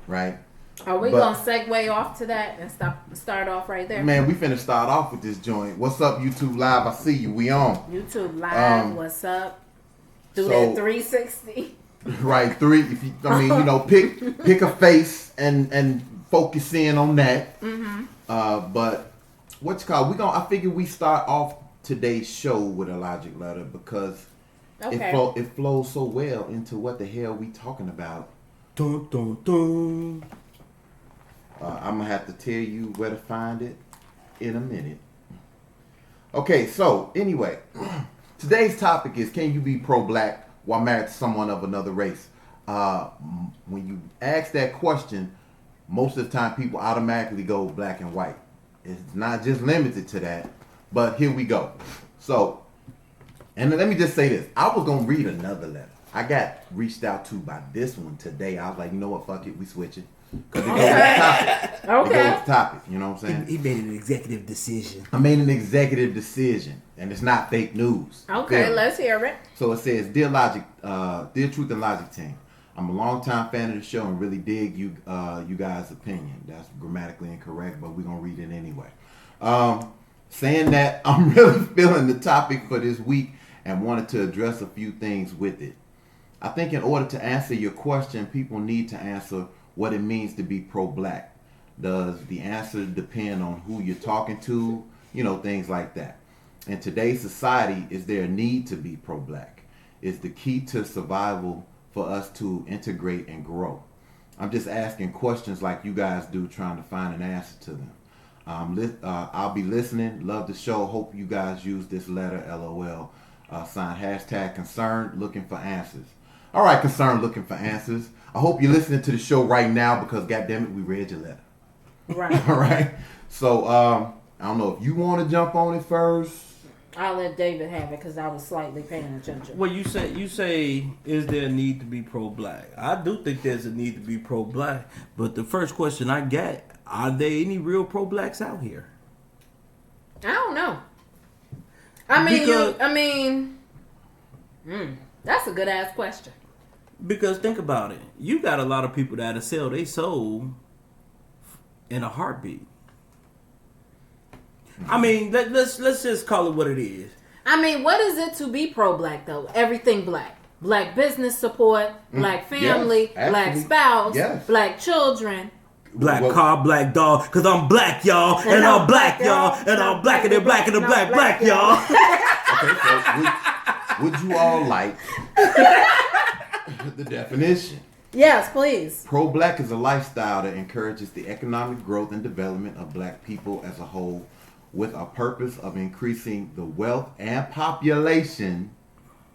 right? Are we gonna segue off to that and start off right there? Man, we finna start off with this joint. What's up, YouTube Live? I see you. We on YouTube Live. What's up? Do that 360. Right, if you, pick a face and focus in on that. But what's it called? I figure we start off today's show with a logic letter because it flows so well into what the hell we talking about. Dun, dun, dun. I'm gonna have to tell you where to find it in a minute. Okay, so anyway, today's topic is: can you be pro-black while married to someone of another race? When you ask that question, most of the time people automatically go black and white. It's not just limited to that, but here we go. So, and let me just say this: I was gonna read another letter. I got reached out to by this one today. I was like, you know what, fuck it, we switch it. Because it goes with the topic. It goes with the topic, you know what I'm saying? He made an executive decision. I made an executive decision, and it's not fake news. Okay, let's hear it. So it says, Dear Truth and Logic team, I'm a longtime fan of the show and really dig you guys' opinion. That's grammatically incorrect, but we're going to read it anyway. Saying that, I'm really feeling the topic for this week and wanted to address a few things with it. I think in order to answer your question, people need to answer what it means to be pro-black. Does the answer depend on who you're talking to? Things like that. In today's society, is there a need to be pro-black? Is the key to survival for us to integrate and grow? I'm just asking questions like you guys do, trying to find an answer to them. I'll be listening. Love the show. Hope you guys use this letter. LOL. Signed #concerned looking for answers. All right, concerned looking for answers. I hope you're listening to the show right now because, goddammit, we read your letter. Right. All right. So, I don't know if you want to jump on it first. I'll let David have it because I was slightly paying attention. Well, you say, is there a need to be pro-black? I do think there's a need to be pro-black. But the first question I get, are there any real pro-blacks out here? I don't know. That's a good ass question. Because think about it. You got a lot of people that'll sell their soul in a heartbeat. I mean, let's just call it what it is. I mean, what is it to be pro-black though? Everything black. Black business support, black family, yes, black spouse, yes. Black children. Black car, black dog, because I'm black, y'all, and I'm black, y'all, and I'm black, and they're black, and they're black, y'all. Okay, so would you all like the definition? Yes, please. Pro-black is a lifestyle that encourages the economic growth and development of black people as a whole with a purpose of increasing the wealth and population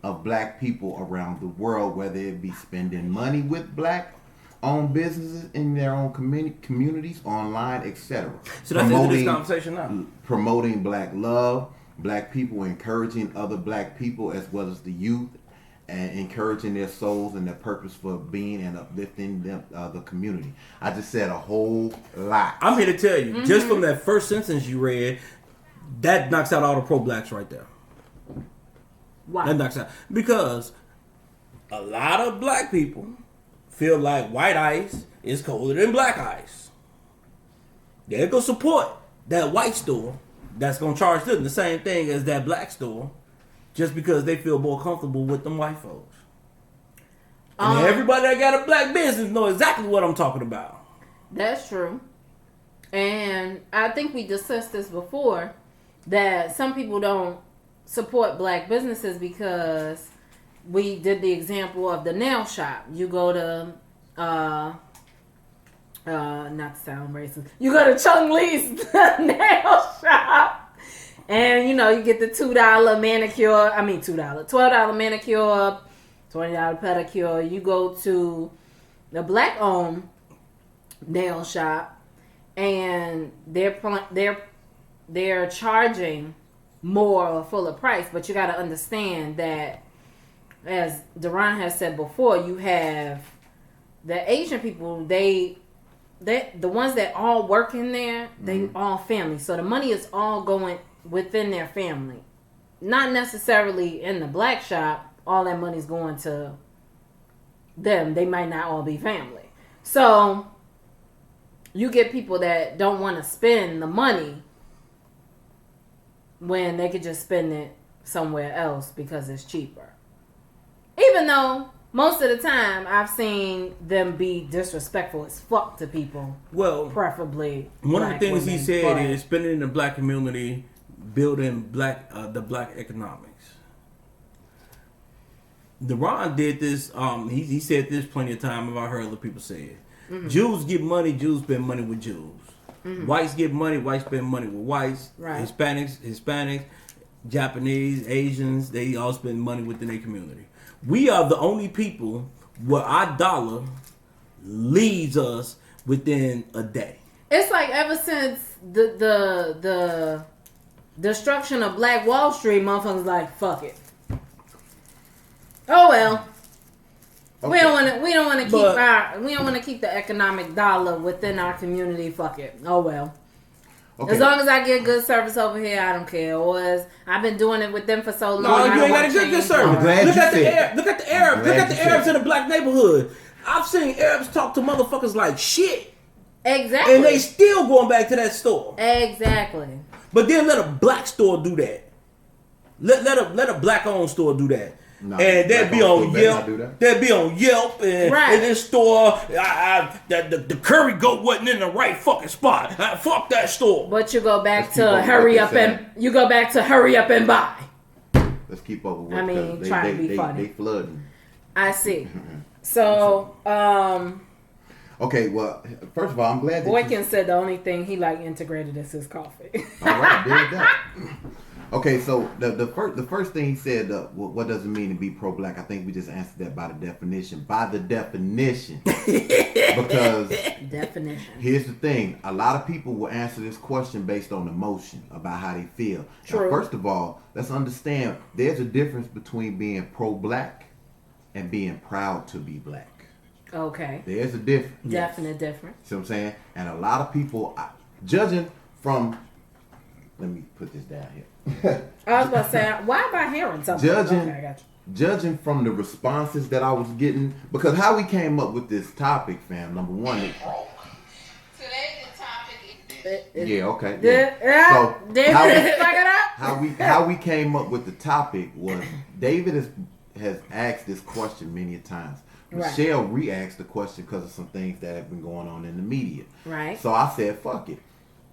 of black people around the world, whether it be spending money with black-owned businesses in their own communities, online, etc. So that's into this conversation now. Promoting black love, black people encouraging other black people as well as the youth, and encouraging their souls and their purpose for being and uplifting them, the community. I just said a whole lot. I'm here to tell you, just from that first sentence you read, that knocks out all the pro-blacks right there. Why? That knocks out. Because a lot of black people feel like white ice is colder than black ice. They're going to support that white store that's going to charge them the same thing as that black store just because they feel more comfortable with them white folks. And everybody that got a black business know exactly what I'm talking about. That's true. And I think we discussed this before, that some people don't support black businesses because we did the example of the nail shop. You go to, not to sound racist, you go to Chung Lee's nail shop. And, you get the $12 manicure, $12 manicure, $20 pedicure. You go to the black-owned nail shop, and they're charging more or fuller price. But you got to understand that, as Duran has said before, you have the Asian people, the ones that all work in there, they all family. So the money is all going within their family, not necessarily in the black shop. All that money's going to them. They might not all be family. So you get people that don't want to spend the money when they could just spend it somewhere else because it's cheaper. Even though most of the time I've seen them be disrespectful as fuck to people. Well, preferably one of the things he said is spending in the black community, building the black economics. Deron did this. He said this plenty of times. I've heard other people say it. Mm-hmm. Jews get money. Jews spend money with Jews. Mm-hmm. Whites get money. Whites spend money with whites. Right. Hispanics, Japanese, Asians. They all spend money within their community. We are the only people where our dollar leaves us within a day. It's like ever since the destruction of Black Wall Street, motherfuckers like fuck it. Oh well. Okay. We don't want to keep the economic dollar within our community. Fuck it. Oh well. Okay. As long as I get good service over here, I don't care. Or I've been doing it with them for so long. No, you ain't got a good service. Look at the Arabs. Look at the Arabs in the black neighborhood. I've seen Arabs talk to motherfuckers like shit. Exactly. And they still going back to that store. Exactly. But then let a black store do that. Let a black owned store do that. No, and they'd be on Yelp. They'd be on Yelp and in this store. The curry goat wasn't in the right fucking spot. Fuck that store. But you go back to hurry up and buy. Let's keep up with. I mean, trying to be funny. They flooding. I see. So, okay. Well, first of all, I'm glad that Boykin said the only thing he integrated is his coffee. All right, there you go. Okay, so the first thing he said, what does it mean to be pro-black? I think we just answered that by the definition. By the definition. Because definition. Here's the thing. A lot of people will answer this question based on emotion about how they feel. True. Now, first of all, let's understand there's a difference between being pro-black and being proud to be black. Okay. There's a difference. Definite difference. See what I'm saying? And a lot of people, judging from... Let me put this down here. I was about to say, why am I hearing something? Judging from the responses that I was getting, because how we came up with this topic, fam. Number one, today the topic is yeah, okay. Yeah. So how we came up with the topic was David has asked this question many times. Michelle re-asked the question because of some things that have been going on in the media. Right. So I said, fuck it.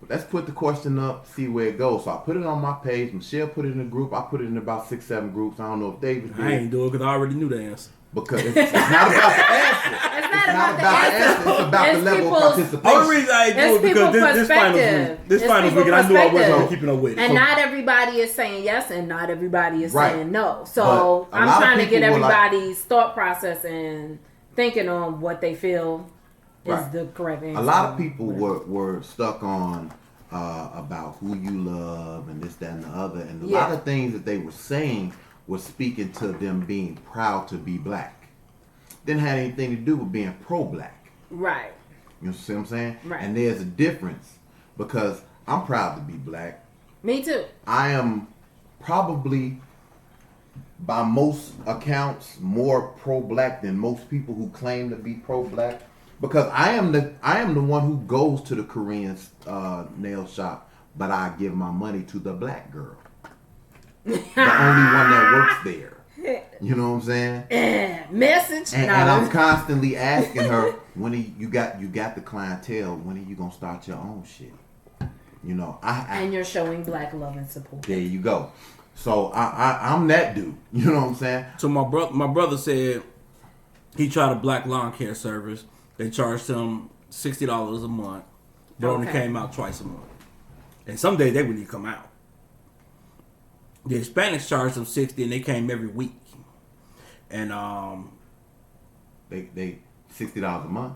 Let's put the question up, see where it goes. So I put it on my page. Michelle put it in a group. I put it in about 6-7 groups. I don't know if David did. I ain't do it because I already knew the answer. Because it's not about the answer. It's not about the answer. It's about the level of participation. The only reason I ain't do it because this finals weekend, I knew I wasn't keeping up with it. And not everybody is saying yes, and not everybody is saying no. So I'm trying to get everybody's thought process and thinking on what they feel is the correct answer. A lot of people were stuck on about who you love and this, that, and the other. And a lot of things that they were saying was speaking to them being proud to be black. Didn't have anything to do with being pro-black. Right. You see what I'm saying? Right. And there's a difference because I'm proud to be black. Me too. I am probably, by most accounts, more pro-black than most people who claim to be pro-black. Because I am the one who goes to the Korean nail shop, but I give my money to the black girl, the only one that works there. You know what I'm saying? Message. And I'm constantly asking her, when you got the clientele, when are you gonna start your own shit? You know, and you're showing black love and support. There you go. So I'm that dude. You know what I'm saying? So my brother said he tried a black lawn care service. They charged him $60 a month, but only came out twice a month. And some days they wouldn't even come out. The Hispanics charged them $60, and they came every week. And they $60 a month.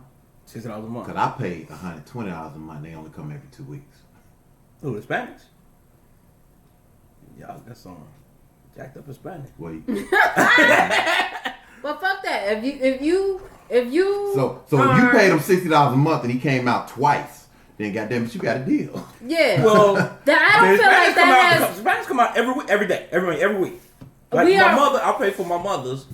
$60 a month. Cause I paid $120 a month. They only come every 2 weeks. Who, Hispanics? Y'all got some jacked up Hispanic. Well, well, fuck that. If you So if you paid him $60 a month and he came out twice, then goddamn it, you got a deal. Yeah. Well, I don't feel like that has. Hispanics come out every week, every week. Like my mother, I pay for my mothers.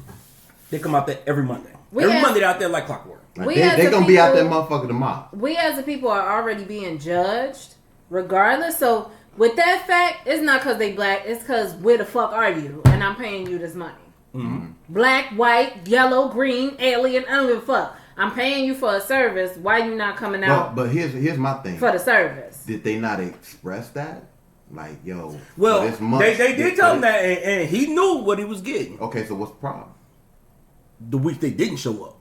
They come out there every Monday. Every Monday they're out there like clockwork. Like We they as a gonna be out that people- motherfucker tomorrow. We as a people are already being judged, regardless. So with that fact, it's not because they black. It's because where the fuck are you? And I'm paying you this money. Mm-hmm. Black, white, yellow, green, alien. I don't give a fuck. I'm paying you for a service. Why you not coming out But here's my thing. for the service? Did they not express that? Like, yo, Well, for this month, they did tell him that, and he knew what he was getting. Okay, so what's the problem? The week they didn't show up.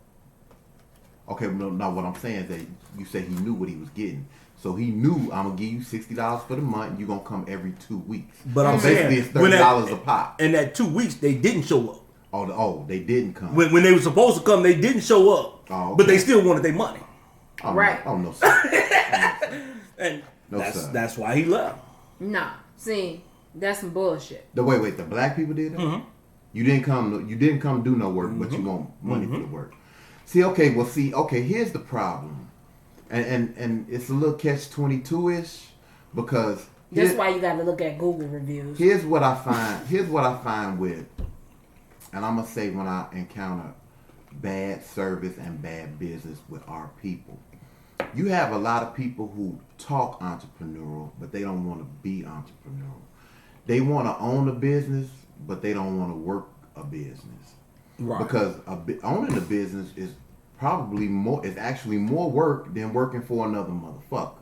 Okay, no, what I'm saying is that you said he knew what he was getting. So he knew I'm gonna give you $60 for the month, and you're gonna come every 2 weeks. But so I'm basically saying, it's $30 a pop. And that 2 weeks they didn't show up. They didn't come. When they were supposed to come, they didn't show up. Oh, okay. But they still wanted their money. Oh, Right. No, no, sir. And No, sir. that's why he left. Nah. See, that's some bullshit. Wait, the black people did that? Mm-hmm. You didn't come do no work, but you want money for the work. Okay, here's the problem. And it's a little catch-22-ish because That's why you got to look at Google reviews. here's what I find with, and I'm gonna say when I encounter bad service and bad business with our people, you have a lot of people who talk entrepreneurial, but they don't want to be entrepreneurial. They want to own a business, but they don't want to work a business. Right. Because owning a business is actually more work than working for another motherfucker.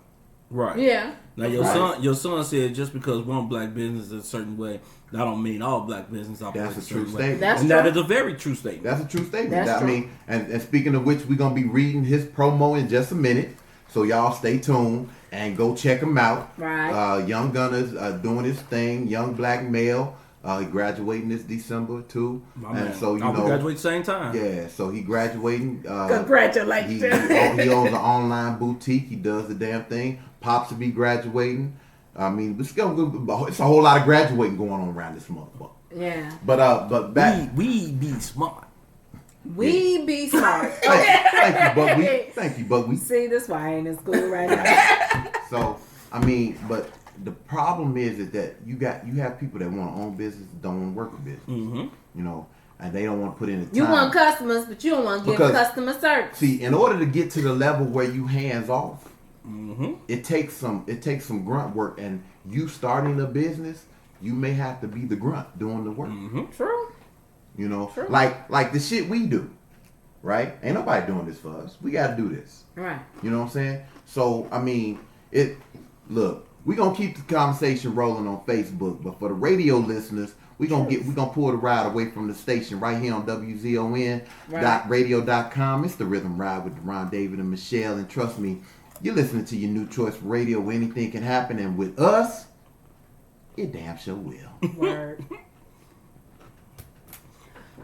Right. Yeah. Now your son said just because one black business is a certain way, that don't mean all black business operate That's a a certain true way. statement. That's And true. that is a very true statement. That's a true statement. That's I true. mean, and speaking of which, we're gonna be reading his promo in just a minute, so y'all stay tuned and go check him out. Right. Young Gunner's doing his thing. Young black male. He graduating this December too. My and man. so you I'll know, graduate the same time. yeah. So he graduating. Congratulations. He owns an online boutique. He does the damn thing. Pops will be graduating. I mean, it's a whole lot of graduating going on around this motherfucker. Yeah. But back. We be smart. We be smart. Thank you, Buckwheat. See, that's why I ain't in school right now. So I mean, but the problem is that you have people that want to own business, don't want to work a business. Mm-hmm. You know, and they don't want to put in the time. You want customers, but you don't want to give Because- customer service. See, in order to get to the level where you hands off, Mm-hmm. it takes some grunt work. And you starting a business, you may have to be the grunt doing the work. Mm-hmm. True. You know, True. like the shit we do, right? Ain't nobody doing this for us. We got to do this. Right. You know what I'm saying? So I mean, look, we gonna keep the conversation rolling on Facebook, but for the radio listeners, we gonna pull the ride away from the station right here on WZON.radio.com. It's the Rhythm Ride with Deron, David, and Michelle. And trust me, you're listening to your new choice for radio where anything can happen, and with us, it damn sure will. Word.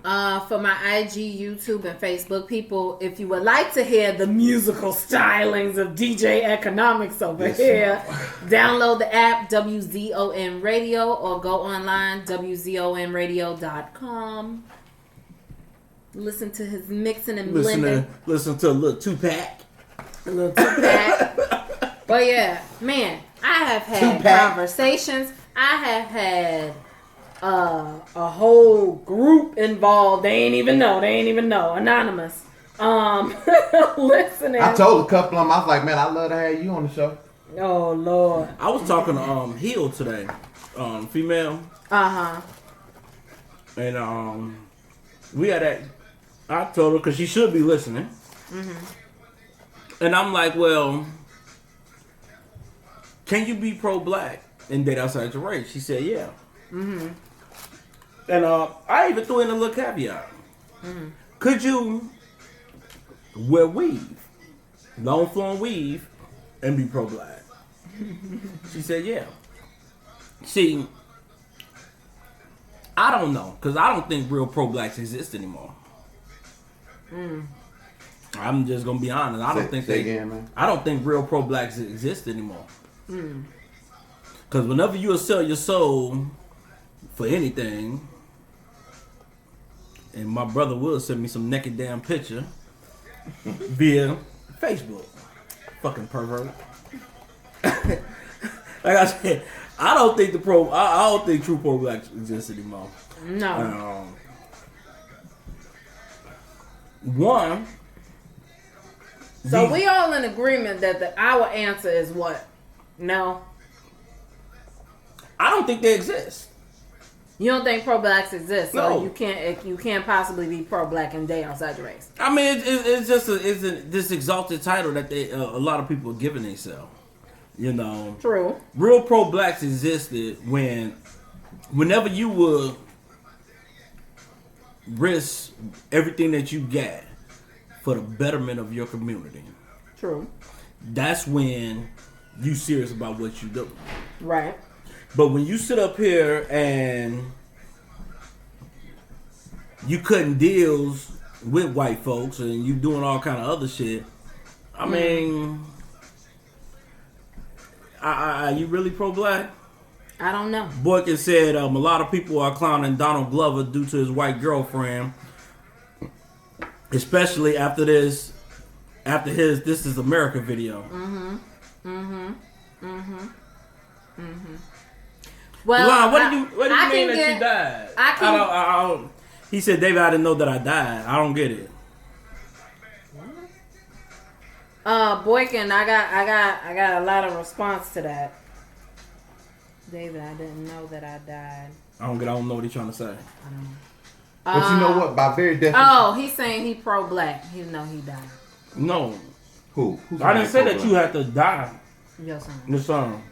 For my IG, YouTube, and Facebook people, if you would like to hear the musical stylings of DJ Economics over Yes, here, download the app WZON Radio or go online WZONradio.com. Listen to his mixing and blending. Listen to a little 2-pack. A little two-pack. But yeah, man, I have had Two-pack. conversations. I have had a whole group involved. They ain't even know. Anonymous. Listening. I told a couple of them, I was like, man, I love to have you on the show. Oh Lord. I was talking to Hill today, female, and we had that. I told her because she should be listening, and I'm like, well, can you be pro-black and date outside your race? She said, yeah. And I even threw in a little caveat. Could you wear weave, long flowing weave, and be pro-black? She said, yeah. See, I don't know, because I don't think real pro-blacks exist anymore. I'm just gonna be honest. I don't think real pro-blacks exist anymore. Because whenever you sell your soul for anything, and my brother will send me some naked damn picture via Facebook. Fucking pervert. Like I said, I don't think I don't think true pro-blacks exist anymore. No. One, So we all in agreement that our answer is what? No. I don't think they exist. You don't think pro-blacks exist, so No. you can't possibly be pro-black and date outside your race. I mean, it's just this exalted title that they a lot of people are giving themselves. You know, True. real pro-blacks existed whenever you would risk everything that you got for the betterment of your community. True. That's when you serious about what you do. Right. But when you sit up here and you cutting deals with white folks and you doing all kind of other shit, I mean, are you really pro-black? I don't know. Boykin said a lot of people are clowning Donald Glover due to his white girlfriend, especially after his "This Is America" video. Well, Lon, what do you mean that get, you died? I can. I don't. He said, David, I didn't know that I died. I don't get it. Boykin, I got a lot of response to that. David, I didn't know that I died. I don't know what he's trying to say. But you know what? By very definition. Oh, he's saying he pro-black. He know he died. No. Who's I didn't say that you had to die. Your son. The son.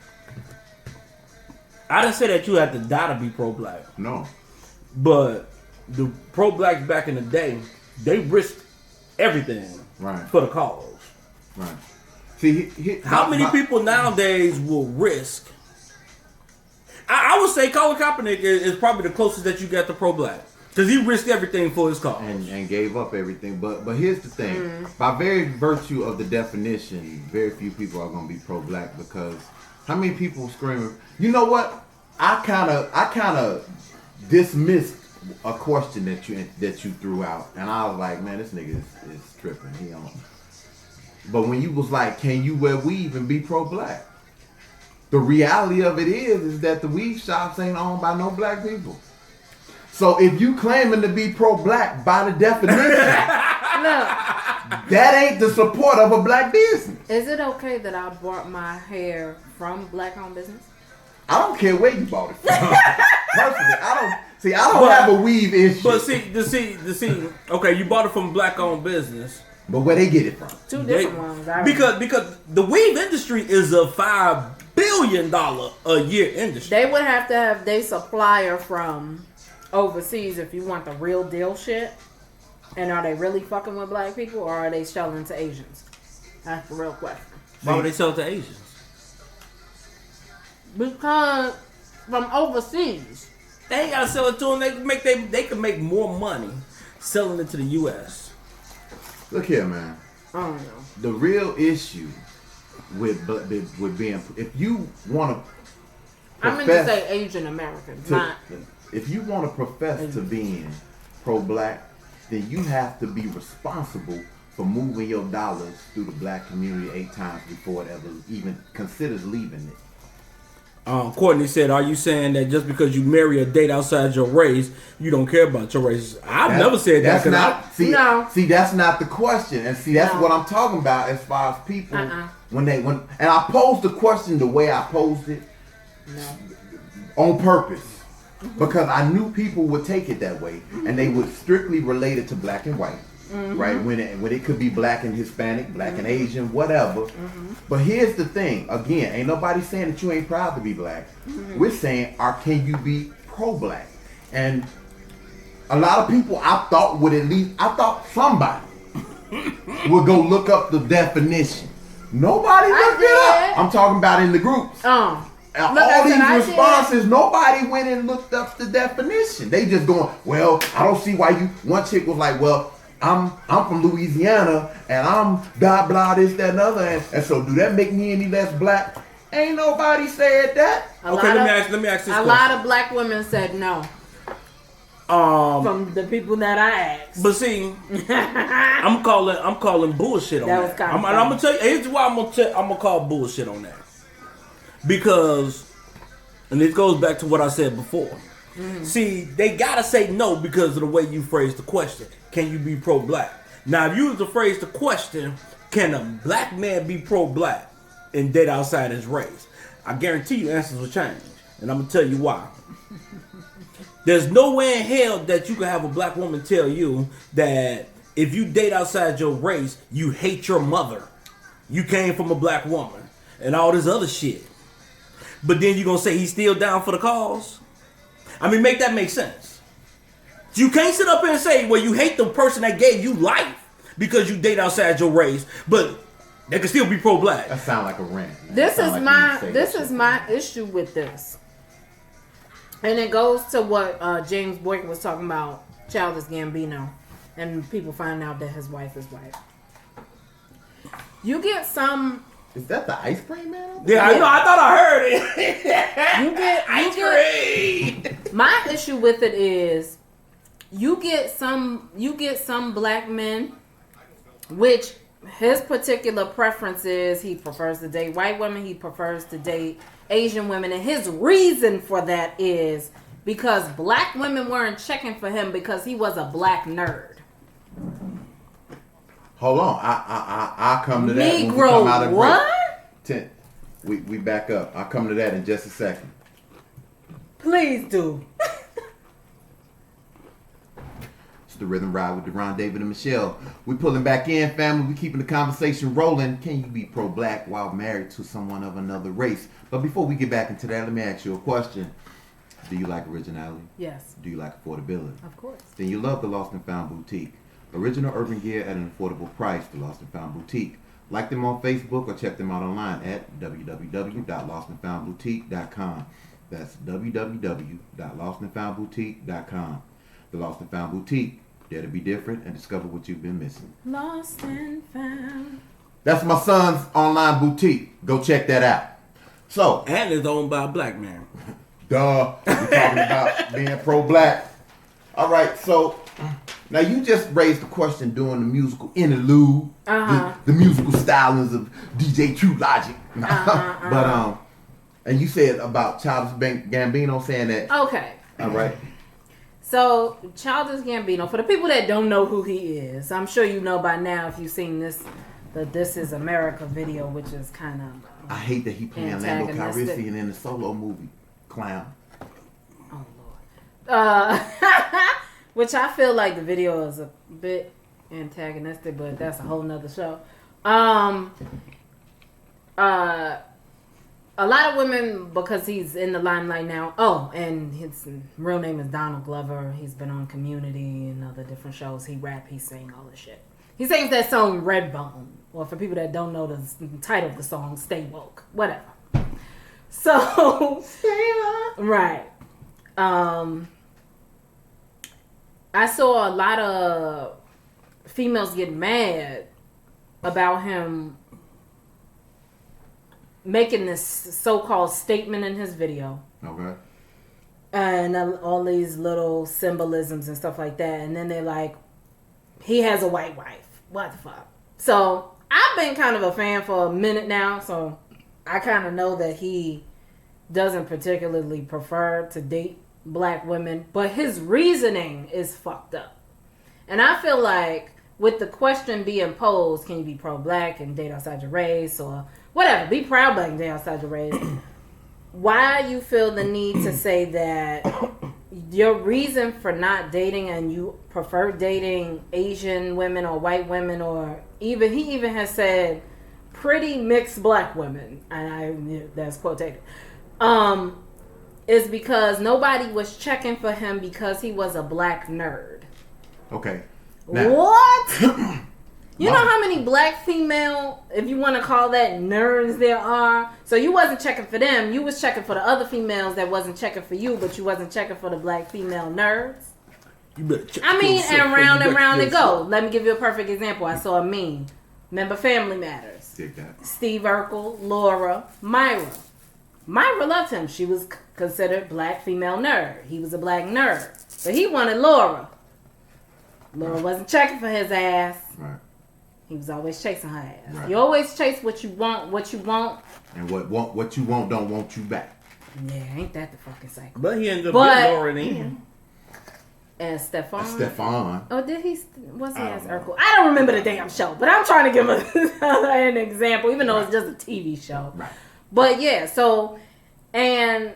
I didn't say that you had to die to be pro-black. No. But the pro-blacks back in the day, they risked everything for the cause. Right. See, how many people nowadays will risk? I would say Colin Kaepernick is probably the closest that you got to pro-black. Because he risked everything for his cause. And gave up everything. But here's the thing. By very virtue of the definition, very few people are going to be pro-black because how many people screaming? You know what? I kind of dismissed a question that you threw out. And I was like, man, this nigga is tripping. He on. But when you was like, can you wear weave and be pro-black? The reality of it is that the weave shops ain't owned by no black people. So if you claiming to be pro-black by the definition, that ain't the support of a black business. Is it okay that I bought my hair from black-owned business? I don't care where you bought it from. Personally, I don't have a weave issue. But see, okay, you bought it from black-owned business. But where they get it from? Two different ones. Because the weave industry is a $5 billion a year industry. They would have to have their supplier from overseas if you want the real deal shit. And are they really fucking with black people or are they selling to Asians? That's the real question. Why would they sell it to Asians? Because from overseas, they ain't gotta sell it to them. They can make more money selling it to the U.S. Look here, man. I don't know. The real issue with being, if you want to, I meant to say Asian Americans, not. If you want to profess to being pro-black, then you have to be responsible for moving your dollars through the black community 8 times before it ever even considers leaving it. Courtney said, are you saying that just because you marry or date outside your race, you don't care about your race? I've never said that. See, that's not the question. And see, that's what I'm talking about as far as people, when and I posed the question the way I posed it on purpose. Because I knew people would take it that way. And they would strictly relate it to black and white. Right, when it could be black and Hispanic, black and Asian, whatever. But here's the thing. Again, ain't nobody saying that you ain't proud to be black. We're saying, can you be pro-black? And a lot of people, I thought somebody would go look up the definition. Nobody looked it up. I'm talking about in the groups. All these responses, nobody went and looked up the definition. They just going, well, I don't see why you. One chick was like, well, I'm from Louisiana and I'm blah blah this that and other, and so do that make me any less black? Ain't nobody said that. Let me ask this question. A lot of black women said no. From the people that I asked. But see, I'm calling bullshit on that. I'm gonna tell you. Here's why I'm gonna call bullshit on that. Because, and it goes back to what I said before. See, they gotta say no because of the way you phrase the question. Can you be pro-black? Now, if you was to phrase the question, Can a black man be pro-black and date outside his race? I guarantee you answers will change. And I'm going to tell you why. There's no way in hell that you can have a black woman tell you that if you date outside your race, you hate your mother. You came from a black woman. And all this other shit. But then you're going to say he's still down for the cause? I mean, make that make sense. You can't sit up here and say, well, you hate the person that gave you life because you date outside your race, but they can still be pro-black. That sound like a rant. Man. This is my issue with this. And it goes to what James Boykin was talking about, Childish Gambino, and people finding out that his wife is white. You get some... Is that the ice cream man? Yeah, I know. I thought I heard it. My issue with it is you get some black men, which his particular preference is he prefers to date white women, he prefers to date Asian women, and his reason for that is because black women weren't checking for him because he was a black nerd. Hold on, I'll come to that. Negro, when we come out of what? We back up. I'll come to that in just a second. Please do. It's the Rhythm Ride with Deron, David, and Michelle. We pulling back in, family. We keeping the conversation rolling. Can you be pro-black while married to someone of another race? But before we get back into that, let me ask you a question. Do you like originality? Yes. Do you like affordability? Of course. Then you love the Lost and Found Boutique. Original urban gear at an affordable price. The Lost and Found Boutique. Like them on Facebook or check them out online at www.lostandfoundboutique.com. That's www.lostandfoundboutique.com. The Lost and Found Boutique. Dare to be different and discover what you've been missing. Lost and found. That's my son's online boutique. Go check that out. So, And it's owned by a black man. duh. We're talking about being pro-black. All right, so now you just raised the question during the musical interlude, the musical stylings of DJ TruLogic. But and you said about Childish Gambino saying that. Okay. All right. So, Childish Gambino, for the people that don't know who he is, I'm sure you know by now if you've seen the This Is America video, which is kind of I hate that he playing Lando Calrissian in the Solo movie. Clown. Oh, Lord. Which I feel like the video is a bit antagonistic, but that's a whole nother show. A lot of women, because he's in the limelight now. Oh, and his real name is Donald Glover. He's been on Community and other different shows. He rap, he sing all this shit. He sings that song Redbone. Or for people that don't know the title of the song, Stay Woke. Whatever. So, right. I saw a lot of females get mad about him making this so-called statement in his video. Okay. And all these little symbolisms and stuff like that. And then they're like, he has a white wife. What the fuck? So, I've been kind of a fan for a minute now. So, I kind of know that he doesn't particularly prefer to date black women. But his reasoning is fucked up. And I feel like with the question being posed, can you be pro-black and date outside your race? Or whatever, be proud black and date outside your race. Why you feel the need to say that your reason for not dating and you prefer dating Asian women or white women, or he even has said pretty mixed black women, and that's quoted, is because nobody was checking for him because he was a black nerd. Okay. Now, What? You know how many black female, if you want to call that nerds, there are? So you wasn't checking for them. You was checking for the other females that wasn't checking for you, but you wasn't checking for the black female nerds. You better check I mean, yourself and round before and you round wreck it go. yourself. Let me give you a perfect example. I saw a meme. Remember Family Matters? dig that. Steve Urkel, Laura, Myra. Myra loved him. She was considered black female nerd. He was a black nerd. But he wanted Laura. Laura wasn't checking for his ass. Right. He was always chasing her ass. Right. You always chase what you want. And what you want don't want you back. Yeah, ain't that the fucking cycle? But he ended up But- getting Laura in the end. as Stefan. Stefan. Oh, did he? Was he as Urkel? I don't remember the damn show, but I'm trying to give an example, even though it's just a TV show. Right. But yeah, so, and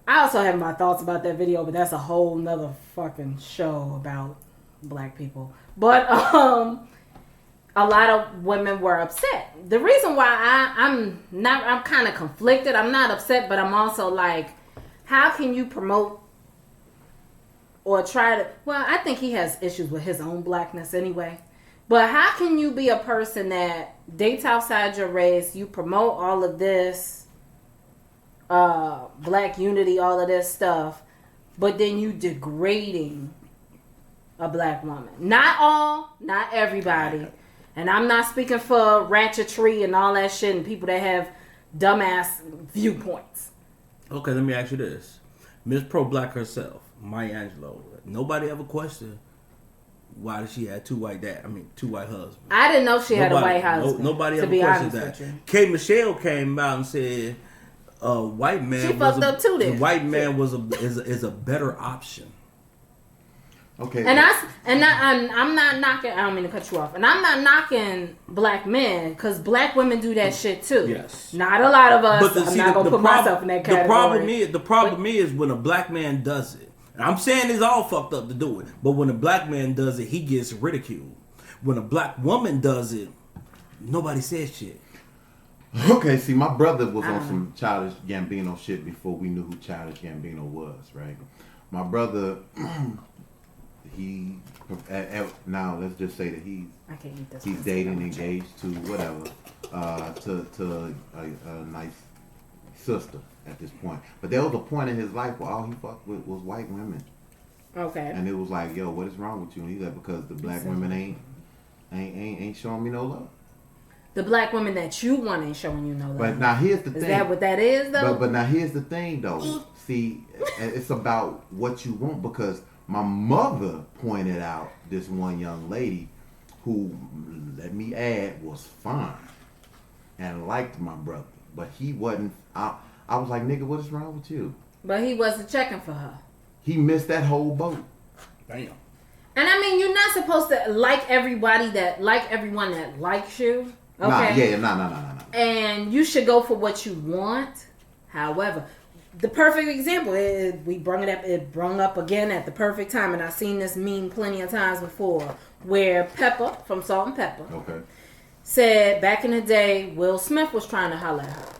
I also have my thoughts about that video, but that's a whole nother fucking show about black people. But a lot of women were upset. The reason why I'm kind of conflicted. I'm not upset, but I'm also like, how can you promote or try to, well, I think he has issues with his own blackness anyway. But how can you be a person that dates outside your race, you promote all of this black unity, all of this stuff, but then you degrading a black woman? Not all, not everybody. And I'm not speaking for ratchetry and all that shit and people that have dumbass viewpoints. Okay, let me ask you this. Miss ProBlack herself, Maya Angelou, nobody ever questioned why did she have two white husbands. I didn't know she had a white husband. Nobody to ever be questioned honest that. with you. K. Michelle came out and said white man She fucked up too then. the white man is a better option. Okay. And I'm not knocking. I don't mean to cut you off. And I'm not knocking black men because black women do that shit too. Yes. Not a lot of us. But I'm not gonna put myself in that category. The problem is when a black man does it. And I'm saying it's all fucked up to do it, but when a black man does it, he gets ridiculed. When a black woman does it, nobody says shit. Okay, see, my brother was on some Childish Gambino shit before we knew who Childish Gambino was, right? My brother, now let's just say that he's dating, engaged to whatever, to a nice sister at this point. But there was a point in his life where all he fucked with was white women. Okay. And it was like, yo, what is wrong with you? And he's like, because the black women ain't showing me no love. The black women that you want ain't showing you no love. But now here's the thing. Is that what that is though? But now here's the thing though. See, it's about what you want, because my mother pointed out this one young lady who, let me add, was fine and liked my brother. But he wasn't. I was like, nigga, what is wrong with you? But he wasn't checking for her. He missed that whole boat. Damn. And I mean, you're not supposed to like everyone that likes you. Okay. Nah. And you should go for what you want. However, the perfect example is it brung up again at the perfect time, and I've seen this meme plenty of times before, where Pepper from Salt and Pepper said back in the day Will Smith was trying to holler at her.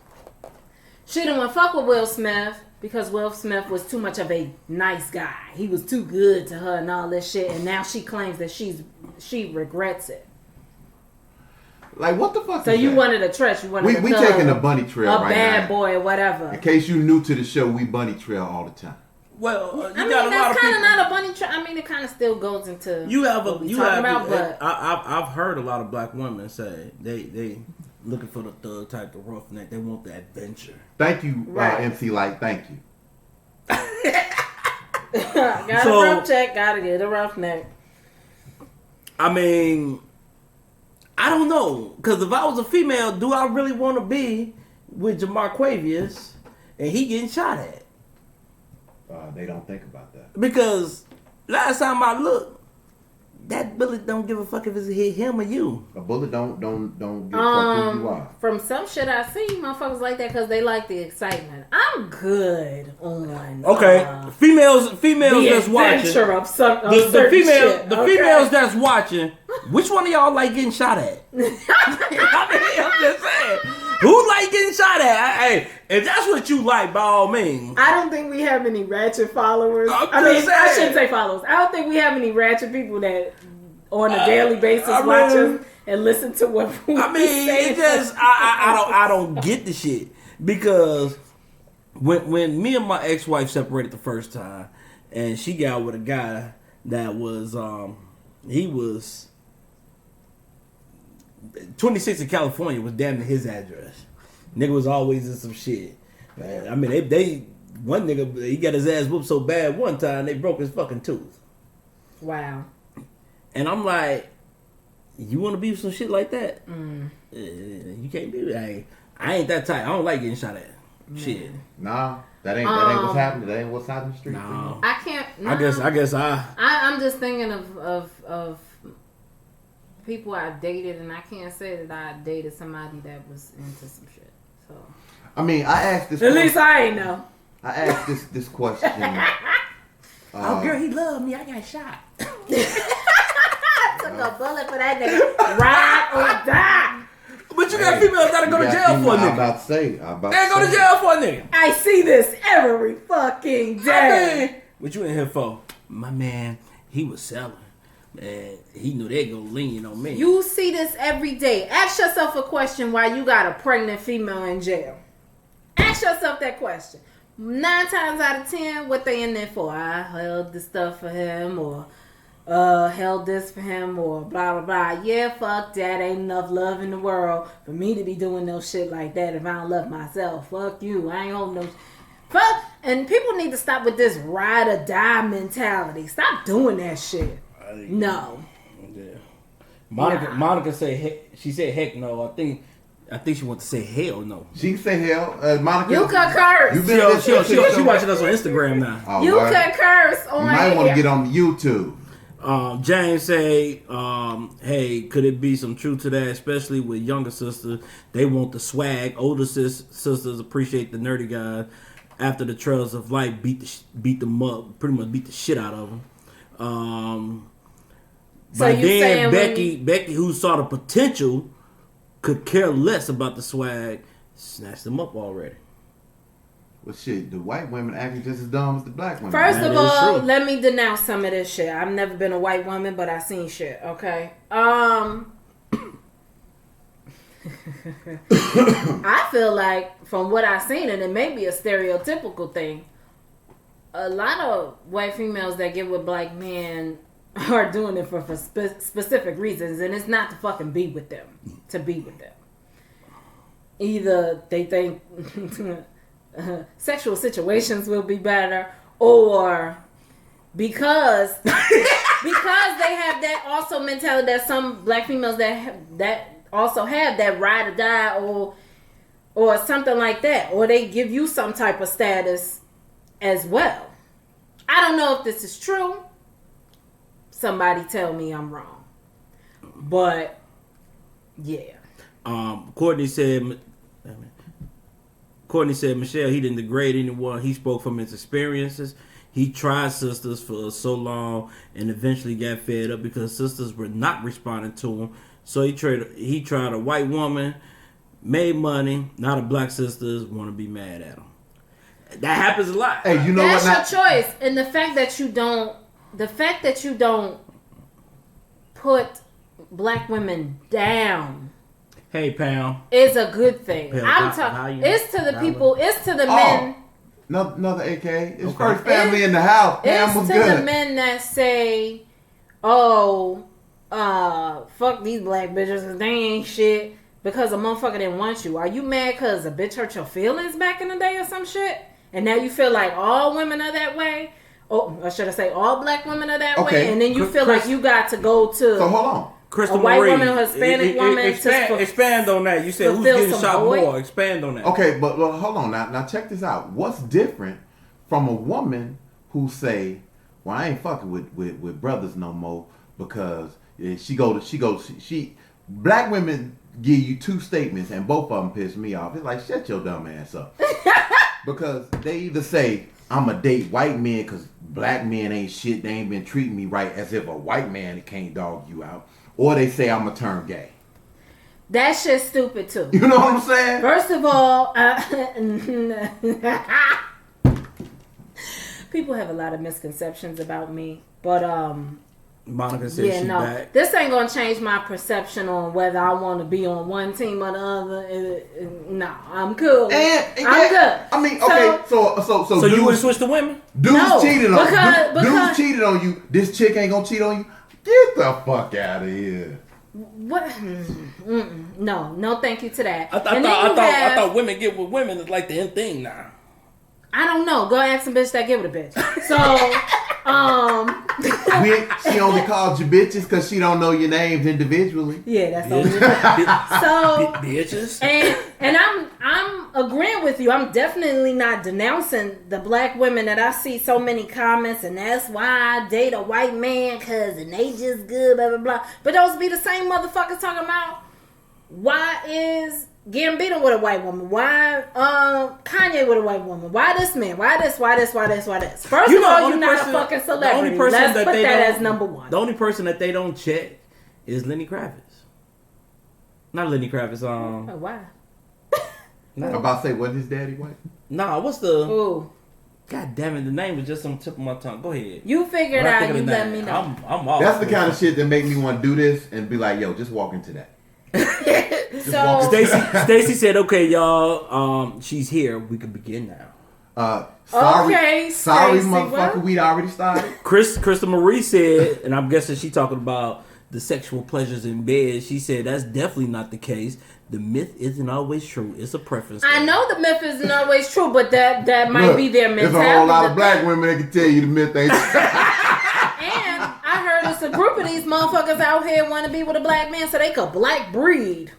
She didn't want to fuck with Will Smith because Will Smith was too much of a nice guy. He was too good to her and all this shit, and now she claims that she regrets it. Like, what the fuck? So you wanted a trust? You wanted we taking a bunny trail right now. A bad boy or whatever. In case you new to the show, we bunny trail all the time. Well, I mean, that's kind of not a bunny trail. I mean, it kind of still goes into I've heard a lot of black women say they looking for the thug type of roughneck. They want the adventure. Thank you, MC Light. Thank you. Got a rough check. Gotta get a roughneck. I mean, I don't know, because if I was a female, do I really want to be with Jamarquavius and he getting shot at? They don't think about that. Because last time I looked, that bullet don't give a fuck if it's hit him or you. A bullet don't give a fuck who you are. From some shit I see, motherfuckers like that because they like the excitement. I'm good on females the that's watching. The females that's watching. Which one of y'all like getting shot at? I'm just saying. Who like getting shot at? Hey, if that's what you like, by all means. I don't think we have any ratchet followers. I shouldn't say followers. I don't think we have any ratchet people that on a daily basis watch us and listen to what we say. It just I don't get the shit, because when me and my ex-wife separated the first time, and she got with a guy that was he was 26 in California, was damn near his address. Nigga was always in some shit. I mean, they one nigga, he got his ass whooped so bad one time they broke his fucking tooth. Wow. And I'm like, you want to be with some shit like that? You can't be. I ain't that type. I don't like getting shot at. Shit. Nah, That ain't what's happening. That ain't what's happening in the street. No. I can't. No. I guess I'm just thinking of people I've dated, and I can't say that I dated somebody that was into some shit. So. I mean, I asked this. At least I ain't know. I asked this question. oh, girl, he loved me. I got shot. I took a bullet for that nigga. Ride or die. But you got females that'll go to jail for a nigga. I'm about to say. They go to jail for a nigga. I see this every fucking day. What you in here for? My man, he was selling. Man, he knew they'd go lean on me. You see this every day. Ask yourself a question why you got a pregnant female in jail. Ask yourself that question. 9 times out of 10, what they in there for? I held this stuff for him, or held this for him, or blah, blah, blah. Yeah, fuck that. Ain't enough love in the world for me to be doing no shit like that if I don't love myself. Fuck you. I ain't holding no fuck. And people need to stop with this ride or die mentality. Stop doing that shit. No. Yeah. Monica said, she said heck no. I think she wants to say hell no. She can say hell. Monica. You can curse. You been She watching us on Instagram now. Oh, you can curse on you might want to get on YouTube. James say, hey, could it be some truth to that, especially with younger sisters? They want the swag. Older sisters appreciate the nerdy guys. After the trails of life beat them up, pretty much beat the shit out of them. But then Becky, who saw the potential, could care less about the swag, snatched them up already. Well, shit, the white women acting just as dumb as the black women. First of all, let me denounce some of this shit. I've never been a white woman, but I've seen shit, okay? I feel like, from what I've seen, and it may be a stereotypical thing, a lot of white females that get with black men are doing it for specific reasons, and it's not to fucking be with them, to be with them. Either they think sexual situations will be better, or because they have that also mentality that some black females that also have that ride or die or something like that, or they give you some type of status as well. I don't know if this is true. Somebody tell me I'm wrong. But yeah. Courtney said, Michelle, he didn't degrade anyone. He spoke from his experiences. He tried sisters for so long and eventually got fed up because sisters were not responding to him. So he tried a white woman, made money. Now the black sisters want to be mad at him. That happens a lot. Hey, you know that's what? Your choice. And the fact that you don't put black women down. Hey, Pam. Is a good thing. Pam, I'm talking. It's to the people. It's to the men. Another AK. It's first family in the house. Pam was good. It's to the men that say, "Oh, fuck these black bitches, 'cause they ain't shit because a motherfucker didn't want you." Are you mad because a bitch hurt your feelings back in the day or some shit? And now you feel like all women are that way? Or should I say all black women are that way? And then you feel like you got to go to... So hold on. Crystal a white Marie, woman or Hispanic woman expand on that. You said who's getting shot more. Expand on that. Okay, but hold on. Now check this out. What's different from a woman who say, "Well, I ain't fucking with brothers no more because black women give you two statements and both of them piss me off. It's like, shut your dumb ass up. Because they either say, I'm a date white men because black men ain't shit. They ain't been treating me right, as if a white man can't dog you out. Or they say I'm a turn gay. That shit's stupid too. You know what I'm saying? First of all, people have a lot of misconceptions about me, but Monica said back. This ain't gonna change my perception on whether I want to be on one team or the other. No, I'm cool. I'm good. I mean, okay, so you would switch to women? Dudes cheated on you. Dudes cheated on you. This chick ain't gonna cheat on you. Get the fuck out of here. What? No, thank you to that. I thought women get with women is like the end thing now. I don't know. Go ask some bitch that give it a bitch. So, she only called you bitches because she don't know your names individually. Yeah, that's all. So bitches. And I'm agreeing with with you. I'm definitely not denouncing the black women that I see so many comments, and that's why I date a white man, cause and they just good, blah blah blah. But those be the same motherfuckers talking about why is Gambino with a white woman? Why Kanye with a white woman? Why this man? Why this? First of all, you're not a fucking celebrity. Let's put that as number one. The only person that they don't check is Lenny Kravitz. Not Lenny Kravitz. Why? I'm about to say, wasn't his daddy white? Nah, what's the? Ooh. God damn it! The name was just on the tip of my tongue. Go ahead. You figured out. You let me know. I'm off. That's the kind of shit that make me want to do this and be like, yo, just walk into that. So Stacy said, "Okay, y'all. She's here. We can begin now." Sorry, okay, sorry, Stacey, motherfucker. what? We'd already started. Krista Marie said, and I'm guessing she talking about the sexual pleasures in bed. She said that's definitely not the case. The myth isn't always true. It's a preference. I know the myth isn't always true, but that might Look, be their mentality. There's a whole lot of black women that can tell you the myth ain't true. And I heard it's a group of these motherfuckers out here want to be with a black man so they could black breed.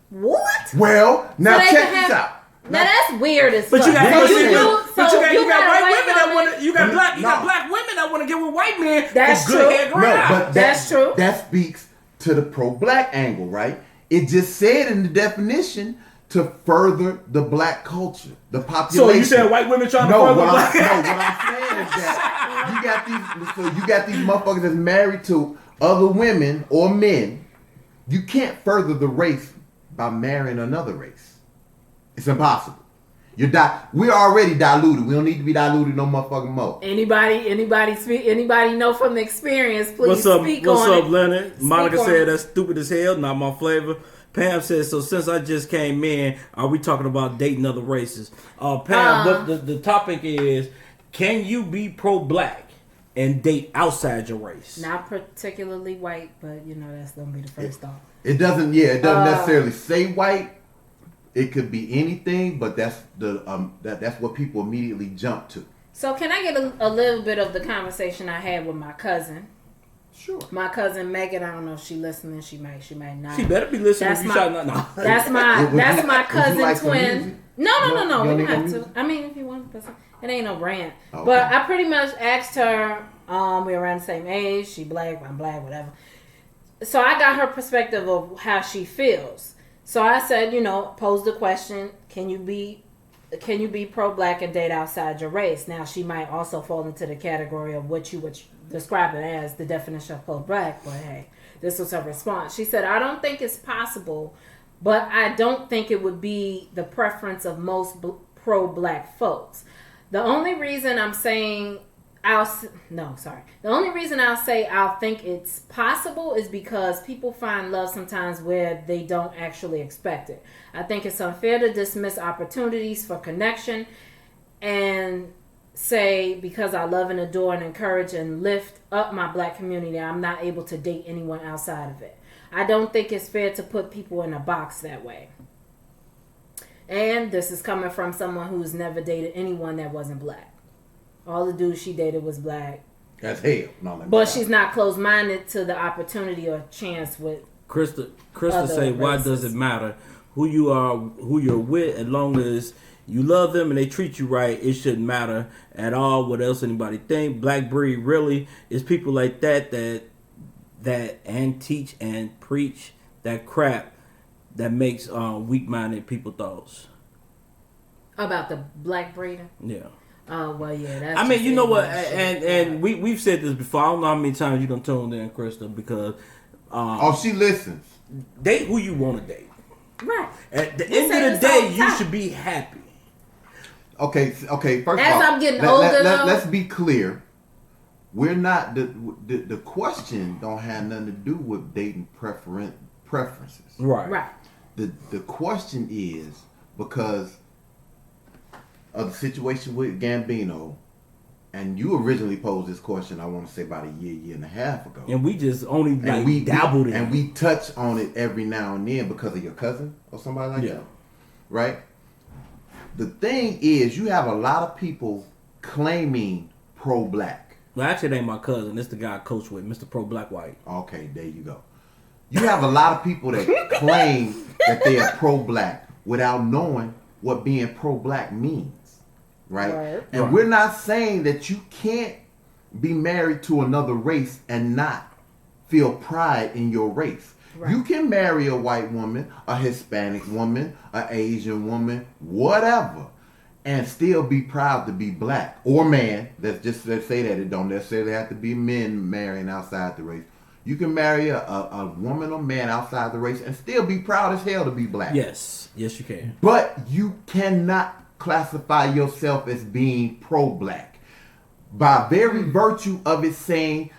What? Well, now So they check can this have- out. Now that's weird as fuck. But you got, What but you you do? got a white white women that woman. want to. You got black No. women that want to get with white men. That's for good true. head No, ground. but That's true. That speaks to the pro-black angle, right? It just said in the definition to further the black culture, the population. So you said white women trying to No, further what black? I'm saying is that you got these motherfuckers that's married to other women or men. You can't further the race by marrying another race. It's impossible. We're already diluted. We don't need to be diluted no motherfucking more. Anybody know from experience? Please What's up, speak on it. Leonard? Monica on said it. that's stupid as hell. Not my flavor. Pam says, so since I just came in, are we talking about dating other races? Pam, the topic is, can you be pro-black and date outside your race? Not particularly white, but that's gonna be the first thought. It doesn't necessarily say white. It could be anything, but that's that's what people immediately jump to. So can I get a little bit of the conversation I had with my cousin? Sure. My cousin Megan, I don't know if she listening. She might not. She better be listening That's if you my- shot no. That's my Would you my cousin like some twin. music? No. You We don't don't need no have music? to. I mean, if you want, but it ain't no rant. Okay. But I pretty much asked her. We're around the same age. She black. I'm black. Whatever. So I got her perspective of how she feels. So I said, pose the question: Can you be pro-black and date outside your race? Now she might also fall into the category of what you would describe it as the definition of pro-black. But hey, this was her response. She said, "I don't think it's possible, but I don't think it would be the preference of most pro-black folks. The only reason I'm saying The only reason I'll say I'll think it's possible is because people find love sometimes where they don't actually expect it. I think it's unfair to dismiss opportunities for connection and say because I love and adore and encourage and lift up my black community, I'm not able to date anyone outside of it. I don't think it's fair to put people in a box that way." And this is coming from someone who's never dated anyone that wasn't black. All the dudes she dated was black. That's hell. No, But she's not closed-minded to the opportunity or chance with Krista other say, why races. does it matter who you are, who you're with, as long as you love them and they treat you right, it shouldn't matter at all what else anybody think. Black breed really is people like that and teach and preach that crap that makes weak-minded people thoughts. about the black breeder. Yeah. Oh well, yeah. That's I mean, just you know what, ignorant shit. and we've said this before. I don't know how many times you done tuned in, Krista, because she listens. date who you want to date. Right. At the We end say of the this all day, the you time. should be happy. Okay. First As of all, I'm getting older, though- let's be clear. We're not the question don't have nothing to do with dating preferences. Right. The question is because of the situation with Gambino, and you originally posed this question, I want to say about a year and a half ago. And we just only we dabbled in it. and we touch on it every now and then because of your cousin or somebody like that, right? The thing is, you have a lot of people claiming pro-black. Well, actually, it ain't my cousin. It's the guy I coach with, Mr. Pro Black White. Okay, there you go. You have a lot of people that claim that they are pro-black without knowing what being pro-black means, right? Right. And Right. we're not saying that you can't be married to another race and not feel pride in your race. Right. You can marry a white woman, a Hispanic woman, an Asian woman, whatever, and still be proud to be black or man. Let's say that it don't necessarily have to be men marrying outside the race. You can marry a woman or man outside the race and still be proud as hell to be black. Yes, yes, you can. But you cannot classify yourself as being pro-black by very virtue of it saying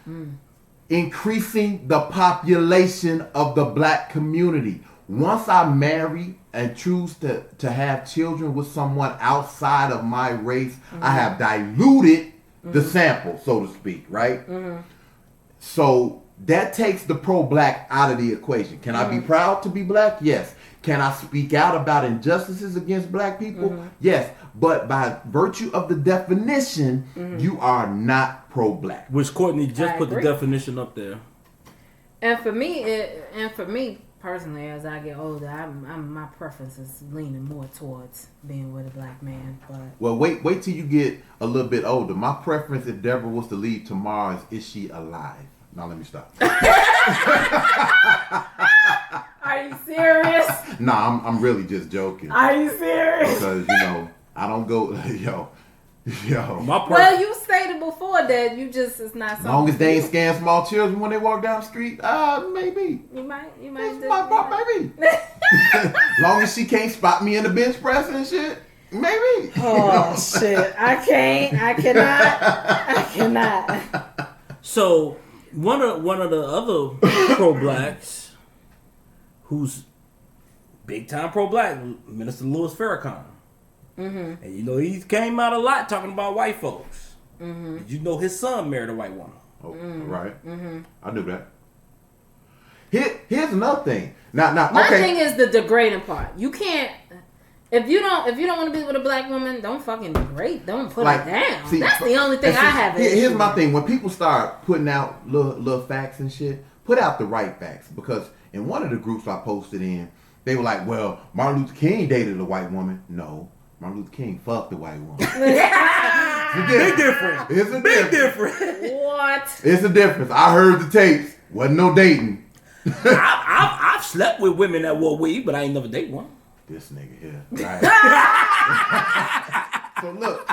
increasing the population of the black community. Once I marry and choose to have children with someone outside of my race, I have diluted the sample, so to speak, right? So that takes the pro-black out of the equation. Can I be proud to be black? Yes. Can I speak out about injustices against black people? Yes. But by virtue of the definition, you are not pro-black. Which Courtney just I put the agree. definition up there. And for me personally, as I get older, my preference is leaning more towards being with a black man. But Well, wait till you get a little bit older. My preference, if Deborah was to leave tomorrow, is she alive? Now let me stop. are you serious? Nah, I'm really just joking. Are you serious? Because, I don't go, yo. My Well, you stated before that you just it's not As something. long as they ain't scam small children when they walk down the street, maybe. You might. It's my fault, maybe. Long as she can't spot me in the bench press and shit, maybe. Oh shit! I cannot. So one of the other pro-blacks, who's big time pro-black, Minister Louis Farrakhan. And he came out a lot talking about white folks. Did you know his son married a white woman? Oh, right. I knew that. Here's another thing. Now, My okay. thing is the degrading part. You can't. If you don't want to be with a black woman, don't fucking degrade. Don't put her down. see, That's the only thing I have. Here's my thing. When people start putting out little facts and shit, put out the right facts. Because in one of the groups I posted in, they were like, well, Martin Luther King dated a white woman. No. Martin Luther King fucked a white woman. Big difference. It's a Big difference. difference. What? It's a difference. I heard the tapes. Wasn't no dating. I've slept with women that wore weave, but I ain't never date one. This nigga here. Right. So look.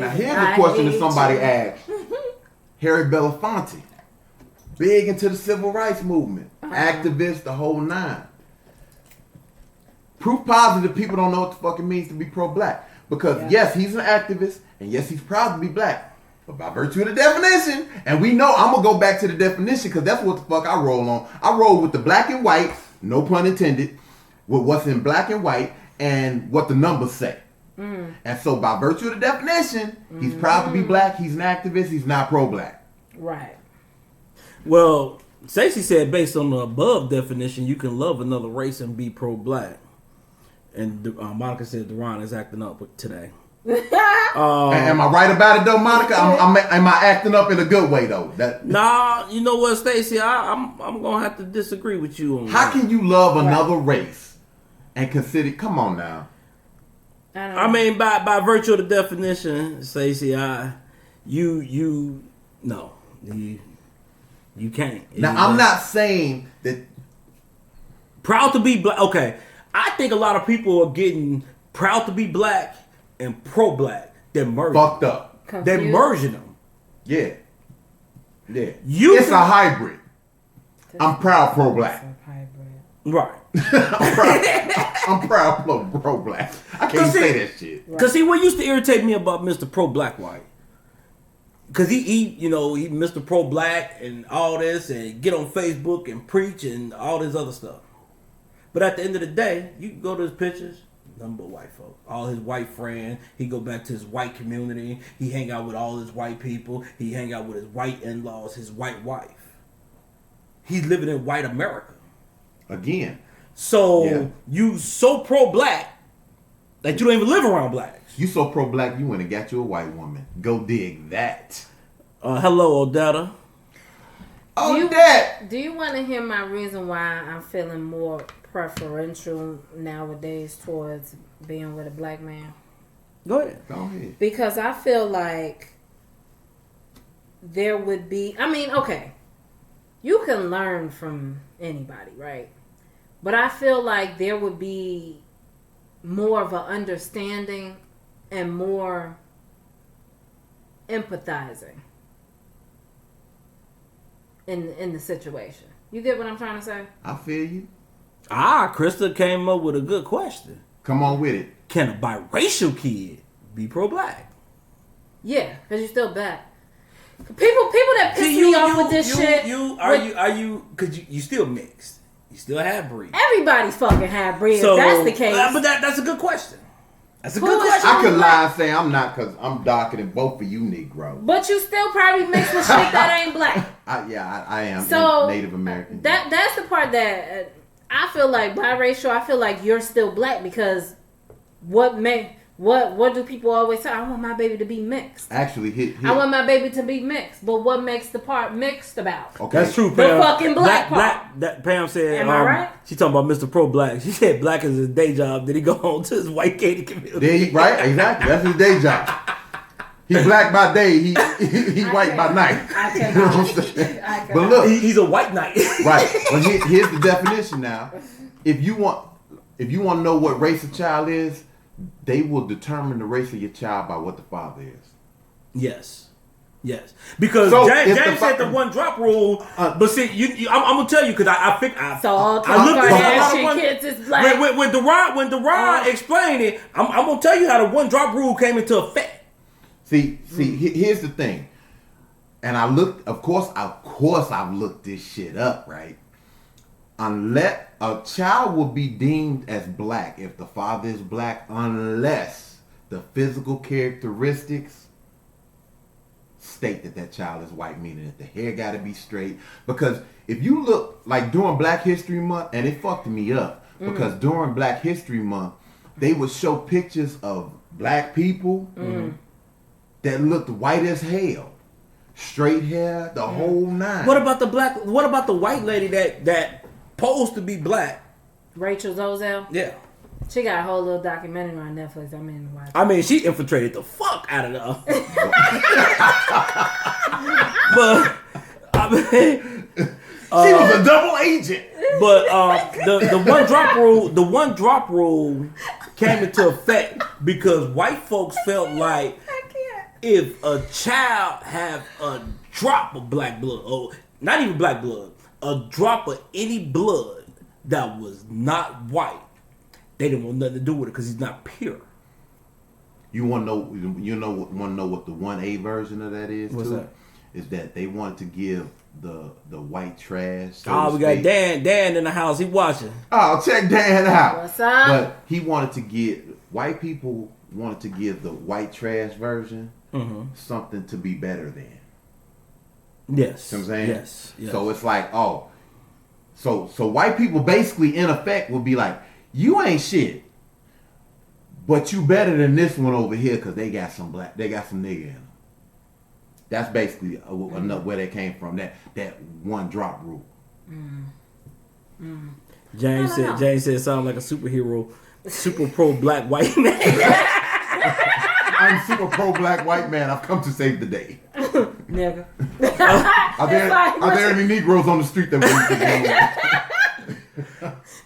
Now here's a question that somebody asked. Harry Belafonte, big into the civil rights movement, activist, the whole nine. Proof positive people don't know what the fuck it means to be pro-black. Because yes, he's an activist, and yes, he's proud to be black. But by virtue of the definition, and we know, I'm going to go back to the definition because that's what the fuck I roll on. I roll with the black and white, no pun intended, with what's in black and white and what the numbers say. And so by virtue of the definition, he's proud to be black, he's an activist, he's not pro-black. Right. Well, Stacey said based on the above definition, you can love another race and be pro-black. And Monica said Duran is acting up today. Am I right about it though, Monica? Am I acting up in a good way though? Nah, you know what, Stacey? I'm gonna have to disagree with you on How that. can you love another race and consider? Come on now. I mean, by virtue of the definition, Stacey, you can't. Now I'm not saying that. Proud to be black. Okay, I think a lot of people are getting proud to be black and pro-black. They're merging. Fucked up. Confused. They're merging them. Yeah. You It's a hybrid. I'm proud pro-black. right. I'm proud pro-black. I can't say that shit. Because see, what used to irritate me about Mr. Pro-Black White, because he Mr. Pro-Black and all this, and get on Facebook and preach and all this other stuff. But at the end of the day, you can go to his pictures, nothing but white folk. All his white friends. He go back to his white community. He hang out with all his white people. He hang out with his white in-laws, his white wife. He's living in white America. Again. So you so pro-black that you don't even live around blacks. You so pro-black, you went and got you a white woman. Go dig that. Hello, Odetta. Oh, that. Do you want to hear my reason why I'm feeling more preferential nowadays towards being with a black man. Go ahead. Go ahead. Because I feel like there would be, I mean, okay, you can learn from anybody, right? But I feel like there would be more of an understanding and more empathizing in the situation. You get what I'm trying to say? I feel you. Krista came up with a good question. Come on with it. Can a biracial kid be pro-black? Yeah, because you're still black. People that piss me off with this shit. Because you still mixed. You still have breed. Everybody's fucking half-breed. So, If that's the case. But that's a good question. That's a good question. I could lie and say I'm not because I'm darker than both of you Negro. But you still probably mix with shit that ain't black. I am So Native American. That's the part that I feel like biracial. I feel like you're still black because what do people always say? I want my baby to be mixed. Actually, I want my baby to be mixed. But what makes the part mixed about? Okay. That's true, The Pam. fucking black part. That Pam said. Am I right? She talking about Mr. Pro Black. She said black is his day job. Then he go home to his white Katie community. Right? Exactly. That's his day job. He black by day. He white by night. I You know what I'm saying? cannot. But look, He's a white knight. right. But here's the definition now. If you want to know what race a child is, they will determine the race of your child by what the father is. Yes. Because So, James if the said the one drop rule. But see, I'm gonna tell you because I looked Kardashian at kids is black. when Deron explained it. I'm gonna tell you how the one drop rule came into effect. See, here's the thing. And I looked, of course I've looked this shit up, right? Unless a child will be deemed as black if the father is black, unless the physical characteristics state that child is white, meaning that the hair got to be straight. Because if you look, like during Black History Month, and it fucked me up, because during Black History Month, they would show pictures of black people that looked white as hell. Straight hair, the whole nine. What about the white lady that posed to be black? Rachel Zozelle. Yeah. She got a whole little documentary on Netflix. I mean, watch. I mean, she infiltrated the fuck out of the. But I mean, she was a double agent. But the one drop rule came into effect because white folks felt like if a child have a drop of black blood, or not even black blood, a drop of any blood that was not white, they didn't want nothing to do with it because he's not pure. You want to know what the 1A version of that is? What's too? that? Is that they wanted to give the white trash. We got Dan in the house. He watching. Oh, check Dan out. What's up? But he wanted to give white people wanted to give the white trash version something to be better than. Yes. You know what I'm saying? Yes. So it's like, so white people basically in effect will be like, you ain't shit, but you better than this one over here because they got some nigga in them. That's basically where they came from. That one drop rule. James said sound like a superhero, super pro black white man. I'm super pro black white man. I've come to save the day. Nigga. Are there any Negroes on the street that we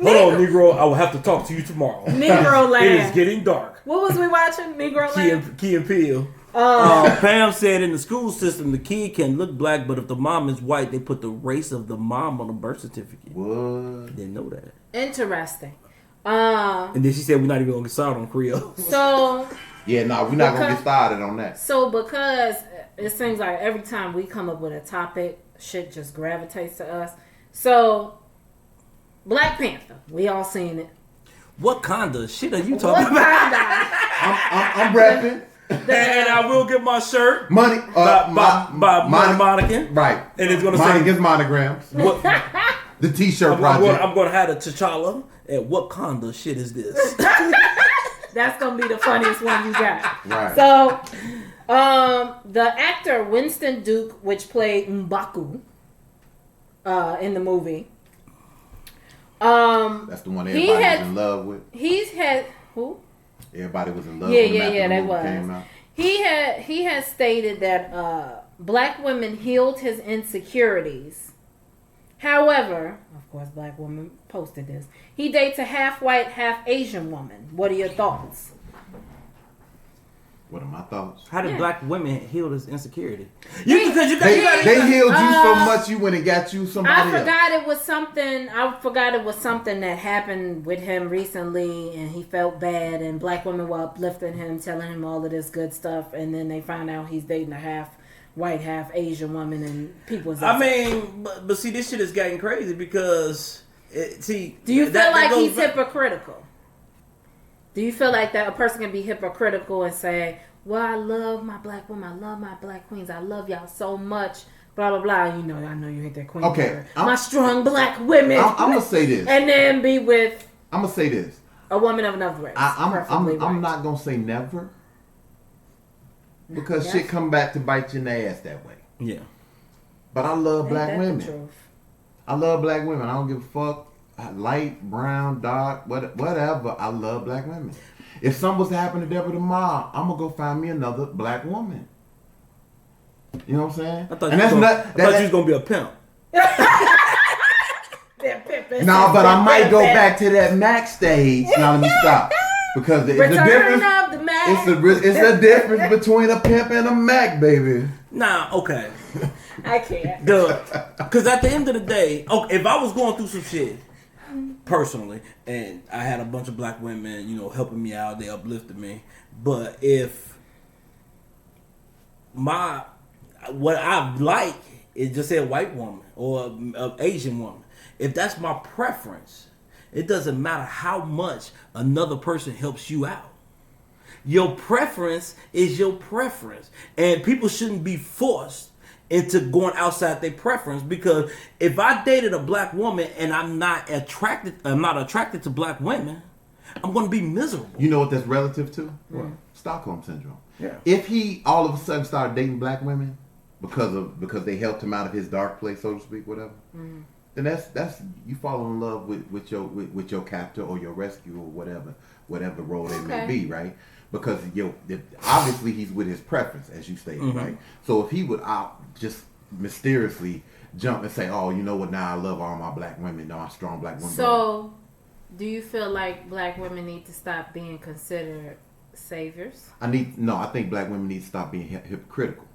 Hold on, Negro. I will have to talk to you tomorrow. Negro Land. It is getting dark. What was we watching? Negro Land? Key and Peele. Pam said in the school system, the kid can look black, but if the mom is white, they put the race of the mom on the birth certificate. What? Didn't know that. Interesting. And then she said we're not even going to get started on Creole. So... Yeah, no, we're not going to get started on that. So because it seems like every time we come up with a topic, shit just gravitates to us. So, Black Panther, we all seen it. What kind of shit are you talking about? I'm rapping. And I will get my shirt. Money. By Monica. Right. And it's going to say... Monica's monograms. What, the T-shirt project. I'm going to have a T'Challa. And what kind of shit is this? That's going to be the funniest one you got. Right. So, the actor Winston Duke, which played M'Baku in the movie, That's the one everybody was in love with. He's had who? Everybody was in love with him after the movie came out. He has stated that black women healed his insecurities. However, of course, black woman posted this. He dates a half white, half Asian woman. What are your thoughts? What are my thoughts? How did black women heal this insecurity? They healed you so much you went and got you somebody else. I forgot it was something that happened with him recently, and he felt bad, and black women were uplifting him, telling him all of this good stuff, and then they find out he's dating a half white, half Asian woman, and people was but see, this shit is getting crazy because do you feel like he's hypocritical? Do you feel like that a person can be hypocritical and say, well, I love my black women, I love my black queens, I love y'all so much, blah, blah, blah. You know, I know you hate that queen. Okay. My strong black women. I'm going to say this. And then be with... I'm going to say this. A woman of another race. I'm not going to say never. Because shit come back to bite you in the ass that way. Yeah. But I love black women. I love black women. I don't give a fuck. Light, brown, dark, whatever. I love black women. If something was to happen to Deborah tomorrow, I'm gonna go find me another black woman. You know what I'm saying? I thought you was gonna be a pimp. No, but I might go back to that Mac stage. Now let me stop. Because it's a difference. It's a difference between a pimp and a Mac, baby. Nah, okay. I can't. Because at the end of the day, if I was going through some shit personally, and I had a bunch of black women, you know, helping me out, they uplifted me. But if what I like is just say a white woman or an Asian woman, if that's my preference, it doesn't matter how much another person helps you out. Your preference is your preference, and people shouldn't be forced into going outside their preference, because if I dated a black woman and I'm not attracted to black women, I'm going to be miserable. You know what that's relative to? What? Stockholm syndrome. Yeah. If he all of a sudden started dating black women because they helped him out of his dark place, so to speak, whatever, then that's you fall in love with your captor or your rescue or whatever role they may be, right? Because obviously he's with his preference, as you stated, right? So if he would just mysteriously jump and say, "Oh, you know what? Now I love all my black women, my strong black women." So, do you feel like black women need to stop being considered saviors? I think black women need to stop being hypocritical.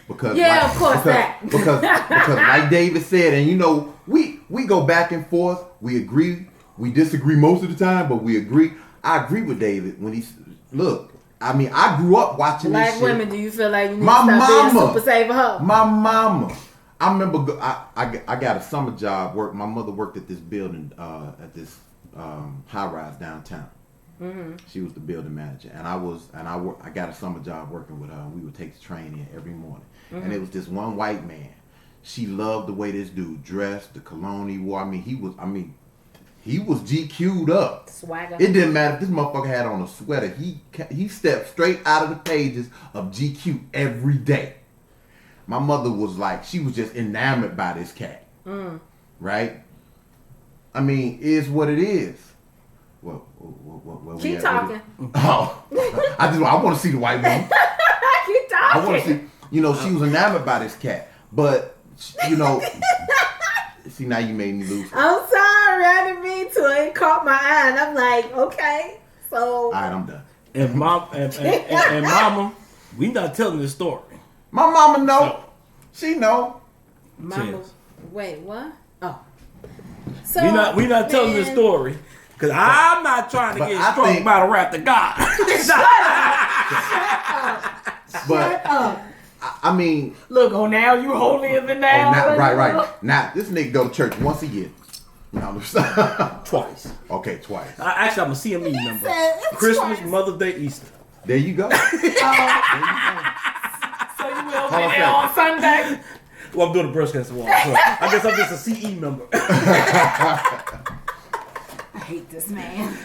Because because like David said, and you know, we go back and forth, we agree, we disagree most of the time, but we agree. I agree with David when look, I mean, I grew up watching black this shit. women, do you feel like you need to stop being super saver hoe? My mama. I remember I got a summer job work. My mother worked at this building, at this high rise downtown. She was the building manager, and I got a summer job working with her. And we would take the train in every morning, and it was this one white man. She loved the way this dude dressed, the cologne he wore. He was GQ'd up. Swagger. It didn't matter if this motherfucker had on a sweater. He stepped straight out of the pages of GQ every day. My mother was like, she was just enamored by this cat. Right? I mean, is what it is. What keep talking. Oh, I want to see the white woman. Keep talking. I want to see. You know, she was enamored by this cat, but you know. See, now you made me lose. I'm sorry, I didn't mean to. It caught my eye, and I'm like, okay, so. All right, I'm done. And mama, we not telling this story. My mama know. She know. Mama, Cheers. wait, what? Oh. So we not telling this story. Because I'm not trying to get struck by the wrath of God. Shut up. I mean, look, now you holier than thou. Right. Now this nigga go to church once a year. Twice. Okay, twice. Actually, I'm a CME member. Christmas, twice. Mother's Day, Easter. There you go. So you will be there on Sunday. Well, I'm doing a breast cancer walk. So I guess I'm just a CE member. I hate this man.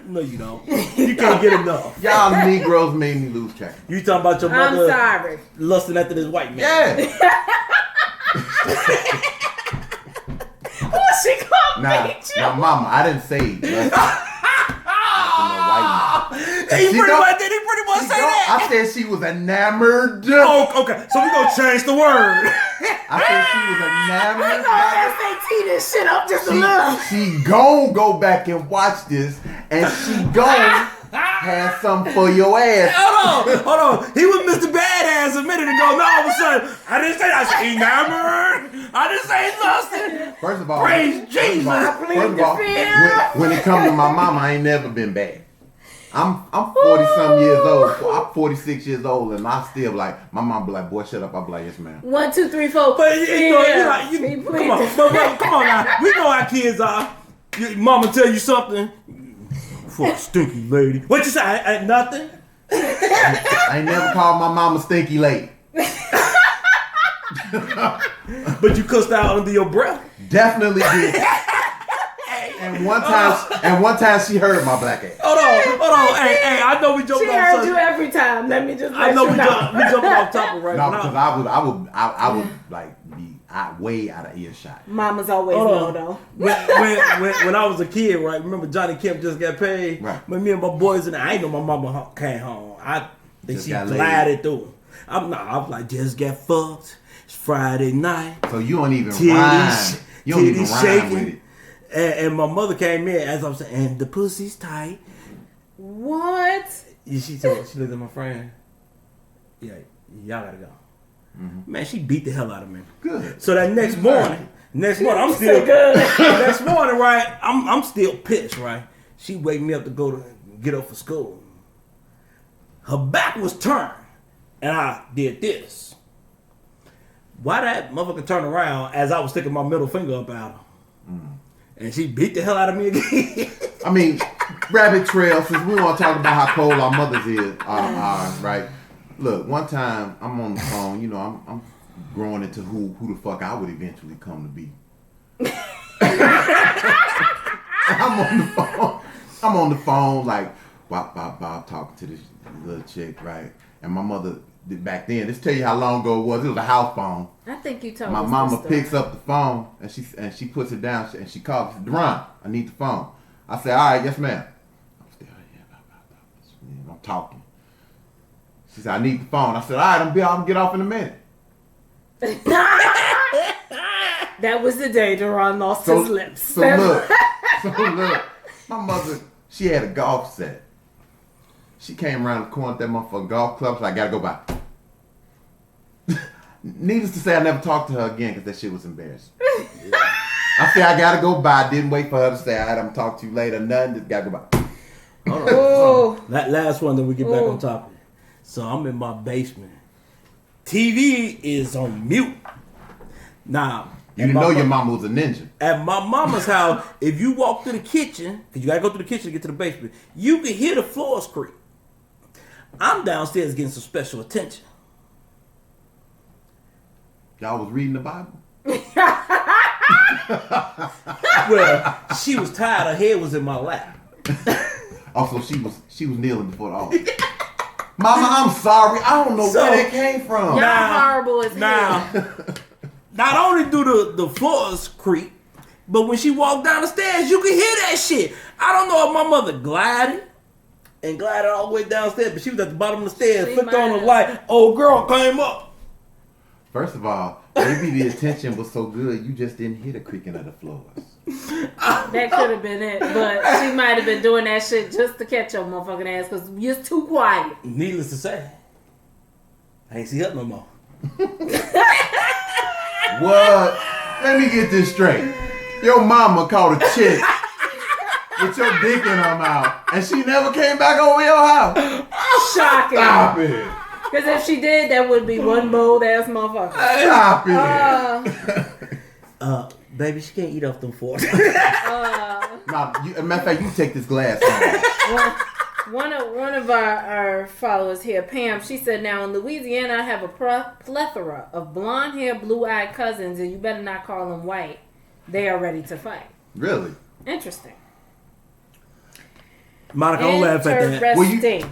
No, you don't. You can't get enough. Y'all Negroes made me lose track. You talking about your mother? I'm sorry. Lusting after this white man. Yeah. Who's She gonna Nah, beat you. now, mama, I didn't say lust after no white man. He pretty much say that. I said she was enamored. Oh, okay. So we gonna change the word. I said she was enamored. SAT this shit up just a little. She gon' go back and watch this, and she gon' have something for your ass. Hold on. He was Mr. Badass a minute ago. Now all of a sudden, I didn't say that. I said enamored. I didn't say lusted. First of all, Praise Jesus. when it comes to my mama, I ain't never been bad. I'm 40-some years old. So I'm 46 years old, and I still like, my mom be like, boy, shut up. I be like, yes, ma'am. 1, 2, 3, 4. But come on now. We know how kids are. Your mama tell you something. For a stinky lady. What you say? I nothing? I ain't never called my mama stinky lady. But you cussed out under your breath. Definitely did. And one time she heard my black ass. Hold on. Hey, I know we jumping She off heard subject. you every time. Let me just. I know we know. jumping off topic right No, now. because I would like be way out of earshot. Mama's always Hold know on. though. When I was a kid, right? Remember Johnny Kemp just got paid? Right. When me and my boys and I ain't know my mama came home. I think Just she got glided through. I was like, just get fucked. It's Friday night. So you don't even Titties- rhyme. You don't even titties rhyme shaking. with it. And my mother came in as I was saying, and the pussy's tight. What? She looked at my friend. Yeah, y'all gotta go. Mm-hmm. Man, she beat the hell out of me. Good. So that next morning, I'm still good. next morning, right? I'm still pissed, right? She wake me up to get up for school. Her back was turned, and I did this. Why that motherfucker turned around as I was sticking my middle finger up at her? And she beat the hell out of me again. I mean, rabbit trail, since we want to talk about how cold our mothers are, right? Look, one time I'm on the phone, I'm growing into who the fuck I would eventually come to be. I'm on the phone like Bob talking to this little chick, right? And my mother, back then, let's tell you how long ago it was a house phone. I think you told My us mama this story. picks up the phone and she puts it down and she calls. She said, Deron, I need the phone. I said, all right, yes, ma'am. I'm still I'm talking. She said, I need the phone. I said, all right, I'm gonna get off in a minute. That was the day Deron lost his lips. So look, my mother, she had a golf set. She came around the corner with that motherfucking golf club, so I gotta go by. Needless to say, I never talked to her again because that shit was embarrassing. I said, I gotta go by. Didn't wait for her to say, all right, I'm gonna talk to you later. Nothing, just gotta go by. All right. Oh. That last one, then we get back on topic. So I'm in my basement. TV is on mute. Now, You didn't know your mama was a ninja. at my mama's house, if you walk through the kitchen, because you gotta go through the kitchen to get to the basement, you can hear the floors creak. I'm downstairs getting some special attention. Y'all was reading the Bible? Well, she was tired, her head was in my lap. Also, she was kneeling before the altar. Mama, I'm sorry. I don't know where that came from. Y'all horrible as hell. Now, not only do the floors creak, but when she walked down the stairs, you can hear that shit. I don't know if my mother glided all the way downstairs, but she was at the bottom of the stairs, She flicked on the might light. Old girl came up. First of all, maybe the attention was so good you just didn't hear the creaking of the floors. That could have been it, but she might have been doing that shit just to catch your motherfucking ass because you're too quiet. Needless to say, I ain't see her no more. What? Let me get this straight. Your mama caught a chick with your dick in her mouth, and she never came back over your house. Shocking. Stop it. Because if she did, that would be one bold ass motherfucker. Stop it. Baby, she can't eat off them forks. Now, as a matter of fact, you take this glass off. One of our followers here, Pam, she said, now in Louisiana, I have a plethora of blonde hair, blue-eyed cousins, and you better not call them white. They are ready to fight. Really? Interesting. Monica, don't laugh at that. Interesting.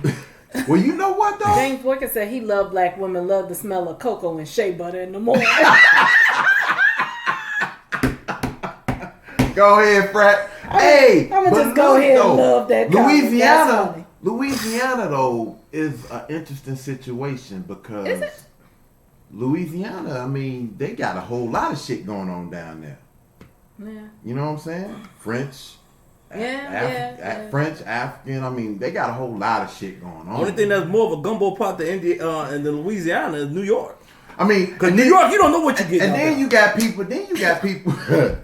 Well, you know what, though? James Wicker said he loved black women, loved the smell of cocoa and shea butter in the morning. Go ahead, Frat. Hey, I'ma but just go look, ahead and though, love that comment. That's funny. Louisiana though is an interesting situation because Is it? Louisiana, I mean, they got a whole lot of shit going on down there. Yeah. You know what I'm saying? French. Yeah. French, African. I mean, they got a whole lot of shit going on. Only thing that's more of a gumbo pot to India and the Louisiana is New York. I mean, Because New York, you don't know what you're getting. and then you got people.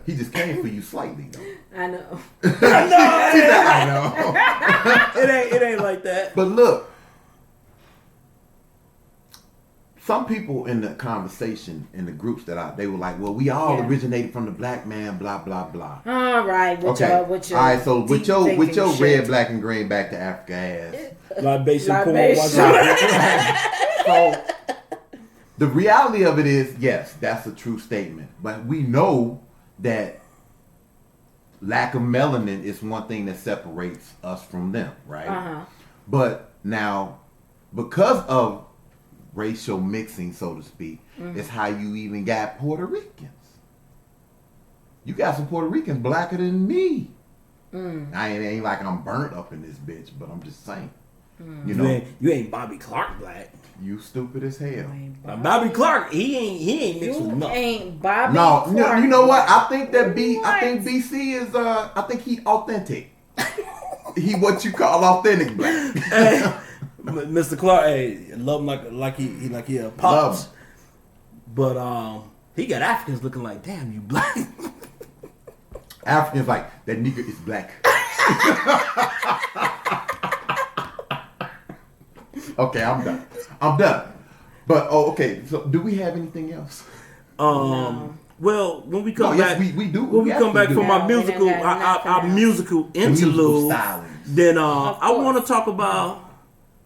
He just came for you slightly though. I know. I know. it ain't like that. But look, some people in the conversation in the groups they were like, well, we all originated from the black man, blah blah blah. All right. With your all right. So with your shit. red, black, and green back to Africa ass. Libation porn. So the reality of it is, yes, that's a true statement. But we know that lack of melanin is one thing that separates us from them, right? Uh-huh. But now, because of racial mixing, so to speak, is how you even got Puerto Ricans. You got some Puerto Ricans blacker than me. It ain't like I'm burnt up in this bitch, but I'm just saying. You know, you ain't Bobby Clark black. you stupid as hell. Now, Bobby Clark, he ain't mixed with You nothing. ain't Bobby No, Clark. you know what? I think that What? BC is I think he authentic. He what you call authentic black. Hey, Mr. Clark, hey, love him like he a pops. But he got Africans looking like, damn, you black. Africans like that nigga is black. Okay, I'm done. But okay. So do we have anything else? Well, when we come yes, back, we do. When we come back from No, our we don't musical, got nothing our else. musical musical interlude, silence. then Of I want to course. talk about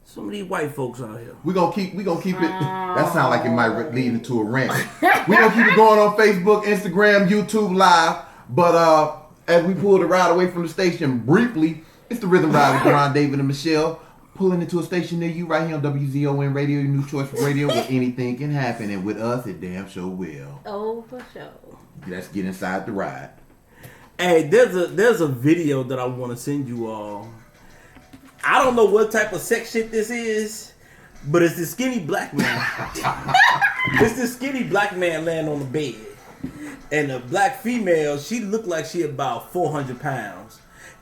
some of these white folks out here. We gonna keep it. That sounds like it might lead into a rant. We gonna keep it going on Facebook, Instagram, YouTube Live. But as we pull the ride away from the station briefly, it's the Rhythm Ride with Deron, David, and Michelle. Pulling into a station near you right here on WZON Radio, your new choice for radio, where anything can happen, and with us, it damn sure will. Oh, for sure. Let's get inside the ride. Hey, there's a video that I want to send you all. I don't know what type of sex shit this is, but it's this skinny black man. It's this skinny black man laying on the bed, and the black female, she looked like she about 400 pounds.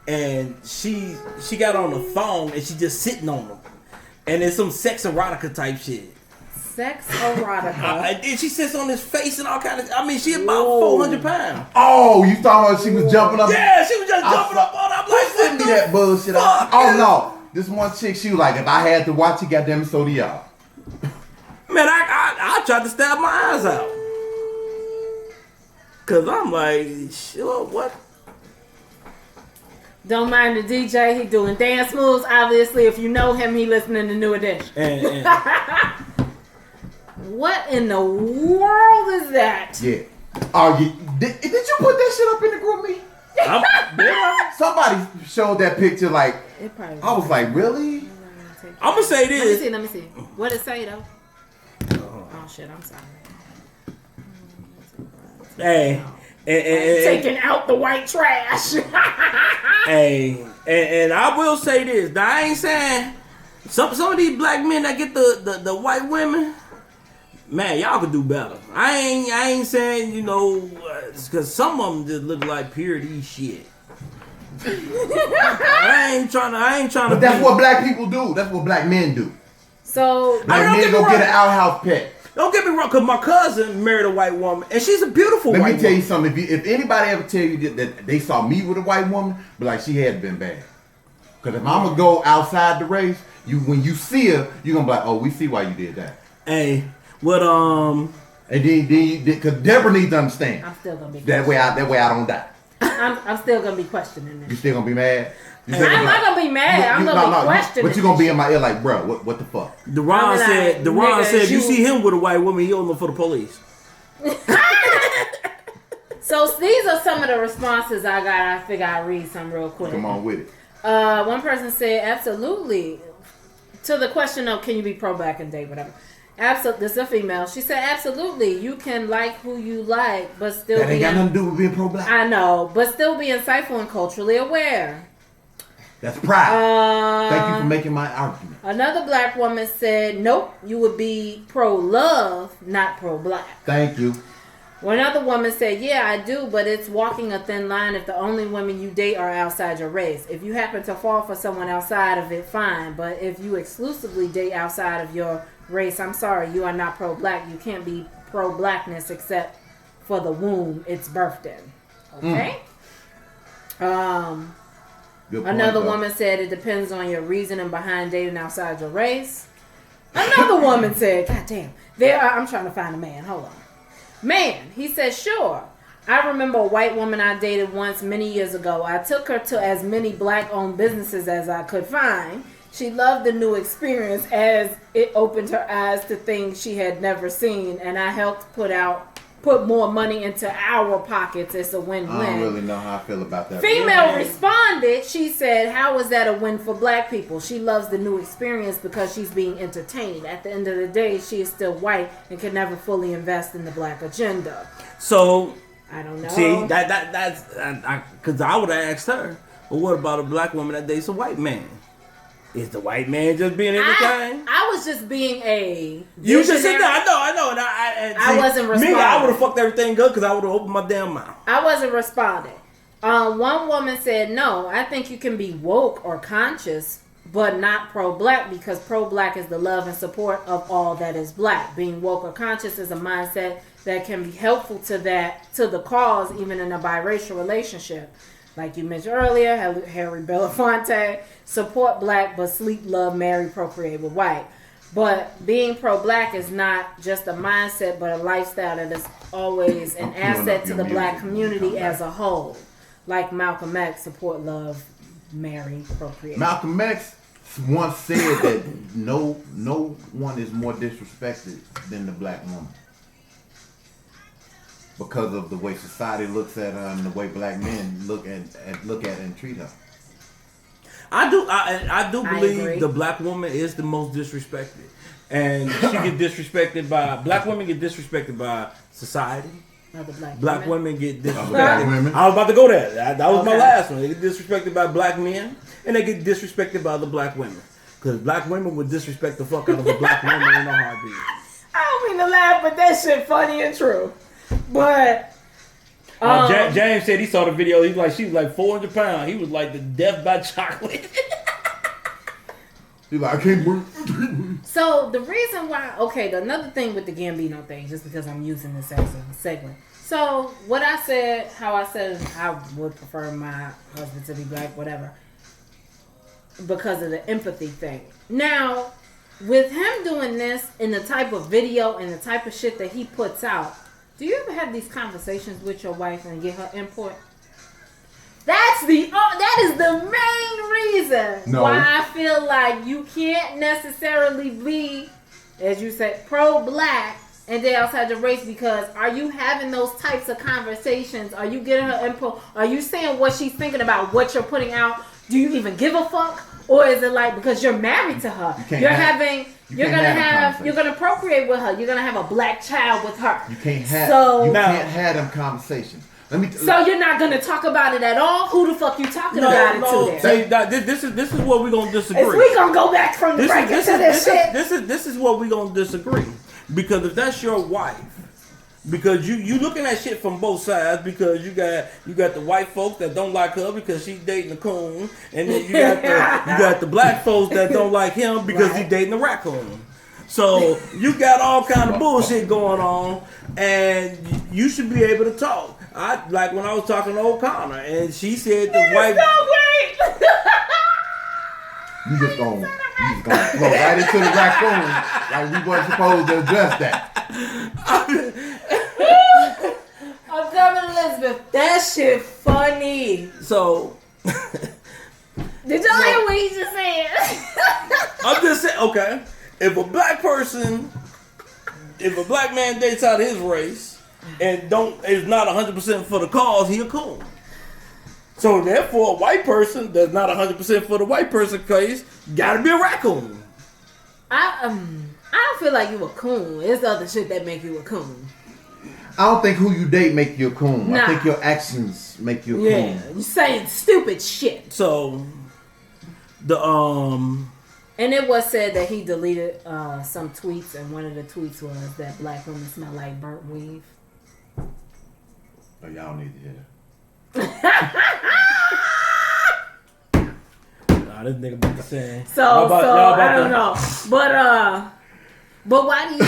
And she got on the phone and she just sitting on him, and it's some sex erotica type shit. Sex erotica. And she sits on his face and all kind of. I mean, she about 400 pounds. Oh, you talking about she was jumping up? Yeah, she was just jumping up on. I'm like, Send me what that the bullshit. fuck? Oh no, this one chick, she was like, if I had to watch it, goddamn it, so do y'all. Man, I tried to stab my eyes out. Cause I'm like, sure, what? Don't mind the DJ. He doing dance moves. Obviously, if you know him, he listening to New Edition. And What in the world is that? Yeah. Oh, did you put that shit up in the group me? yeah, Somebody showed that picture. Like, It probably I was like, really? I'm gonna say this. Let me see. What it say though? Oh shit! I'm sorry. Hey, and Taking out the white trash. hey, and I will say this. Now I ain't saying some of these black men that get the white women. Man, y'all could do better. I ain't saying, you know, because some of them just look like purity shit. I ain't trying to. But that's what black people do. That's what black men do. So I Black don't men get go me get an wrong. outhouse pet. Don't get me wrong, because my cousin married a white woman, and she's a beautiful Let white me tell you woman. something. If anybody ever tell you that they saw me with a white woman, be like, she had been bad. Because if I'm going to go outside the race, when you see her, you're going to be like, oh, we see why you did that. Hey, what And then because Deborah needs to understand. I'm still gonna be. That way I don't die. I'm still gonna be questioning You this. still going to be mad? You I'm still gonna be not like- gonna be mad. I'm gonna be questioning. But you're going to be in my ear like, bro, what the fuck? Deron I'm said, like, Deron nigga, said, if you you- see him with a white woman, he don't look for the police. So these are some of the responses I got. I figure I'll read some real quick. Come on with it. One person said, absolutely. To the question of, can you be pro-black and date whatever? Absolutely, this is a female. She said, absolutely, you can like who you like, but still That ain't be. got nothing to do with being pro-black. I know, but still be insightful and culturally aware. That's pride. Thank you for making my argument. Another black woman said, nope, you would be pro-love, not pro-black. Thank you. One other woman said, yeah, I do, but it's walking a thin line if the only women you date are outside your race. If you happen to fall for someone outside of it, fine. But if you exclusively date outside of your race, I'm sorry, you are not pro-black. You can't be pro-blackness except for the womb it's birthed in. Okay? Good point, Another though. woman said it depends on your reasoning behind dating outside your race. Another woman said, God damn, I'm trying to find a man. Hold on. Man, he said, sure. I remember a white woman I dated once many years ago. I took her to as many black-owned businesses as I could find. She loved the new experience as it opened her eyes to things she had never seen, and I helped put more money into our pockets. It's a win-win. I don't really know how I feel about that. Female responded. She said, how is that a win for black people? She loves the new experience because she's being entertained. At the end of the day, she is still white and can never fully invest in the black agenda. So, I don't know. see, that's because I would have asked her, well, what about a black woman that dates a white man? Is the white man just being entertained? I was just being a. You just said that. I know. And I wasn't responding. Me, I would have fucked everything up because I would have opened my damn mouth. I wasn't responding. One woman said, no, I think you can be woke or conscious, but not pro-black, because pro-black is the love and support of all that is black. Being woke or conscious is a mindset that can be helpful to the cause, even in a biracial relationship. Like you mentioned earlier, Harry Belafonte, support black, but sleep, love, marry, procreate with white. But being pro-black is not just a mindset, but a lifestyle that is always an asset to the black community as a whole. Like Malcolm X, support, love, marry, procreate. Malcolm X once said that no one is more disrespected than the black woman, because of the way society looks at her and the way black men look at and treat her. I do believe agree. the black woman is the most disrespected, and she get disrespected by black women get disrespected by society. Other Black women get disrespected. Black women. I was about to go there. That was my Okay. last one. They get disrespected by black men, and they get disrespected by other black women. Because black women would disrespect the fuck out of a black woman in a heartbeat. I don't mean to laugh, but that shit funny and true. But James said he saw the video. He was like, she was like 400 pounds. He was like the death by chocolate. He's like, I can't move. so the reason why, another thing with the Gambino thing, just because I'm using this as a segment. So what I said, how I said I would prefer my husband to be black, whatever, because of the empathy thing. Now, with him doing this and the type of video and the type of shit that he puts out, do you ever have these conversations with your wife and get her input? That is the main reason why I feel like you can't necessarily be, as you said, pro-black and then outside your race, because are you having those types of conversations? Are you getting her input? Are you saying what she's thinking about what you're putting out? Do you even give a fuck? Or is it like because you're married to her, you're gonna procreate with her, you're gonna have a black child with her. You can't have them conversations. So you're not gonna talk about it at all? Who the fuck you talking about it to? This is what we're gonna disagree. Is we gonna go back from the break into this shit? This is what we're gonna disagree. Because if that's your wife, because you looking at shit from both sides, because you got the white folks that don't like her because she's dating a coon, and then you got the black folks that don't like him because he's dating a raccoon. So you got all kind of bullshit going on, and you should be able to talk. I like when I was talking to O'Connor, and she said the white. You just gonna flow right into the raccoon like we weren't supposed to address that. I'm coming, Elizabeth. That shit funny. So. Did y'all hear what he just said? I'm just saying, okay. If a black man dates out his race and is not 100% for the cause, he a coon. So therefore, a white person that's not 100% for the white person case gotta be a raccoon. I'm I don't feel like you a coon. It's other shit that make you a coon. I don't think who you date make you a coon. Nah. I think your actions make you a Yeah, coon. you saying stupid shit. So the And it was said that he deleted some tweets, and one of the tweets was that black women smell like burnt weave. Oh, y'all need to hear that. Nah, this nigga about to say. So I don't know, but why do you?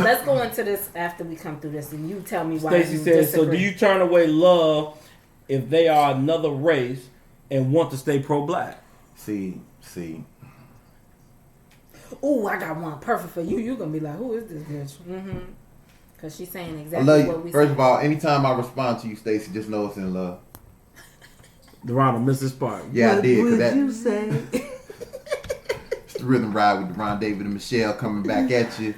Let's go into this after we come through this, and you tell me why. Stacey you says, disagree. so do you turn away love if they are another race and want to stay pro-black? See. Ooh, I got one perfect for you. You're gonna be like, who is this bitch? Mm-hmm. Cause she's saying I exactly love what you. we First said. of all, anytime I respond to you, Stacey, just know it's in love. Ronald Mrs. Park. Yeah, I did. Cause that you say? it's the rhythm ride with Deron David and Michelle coming back at you.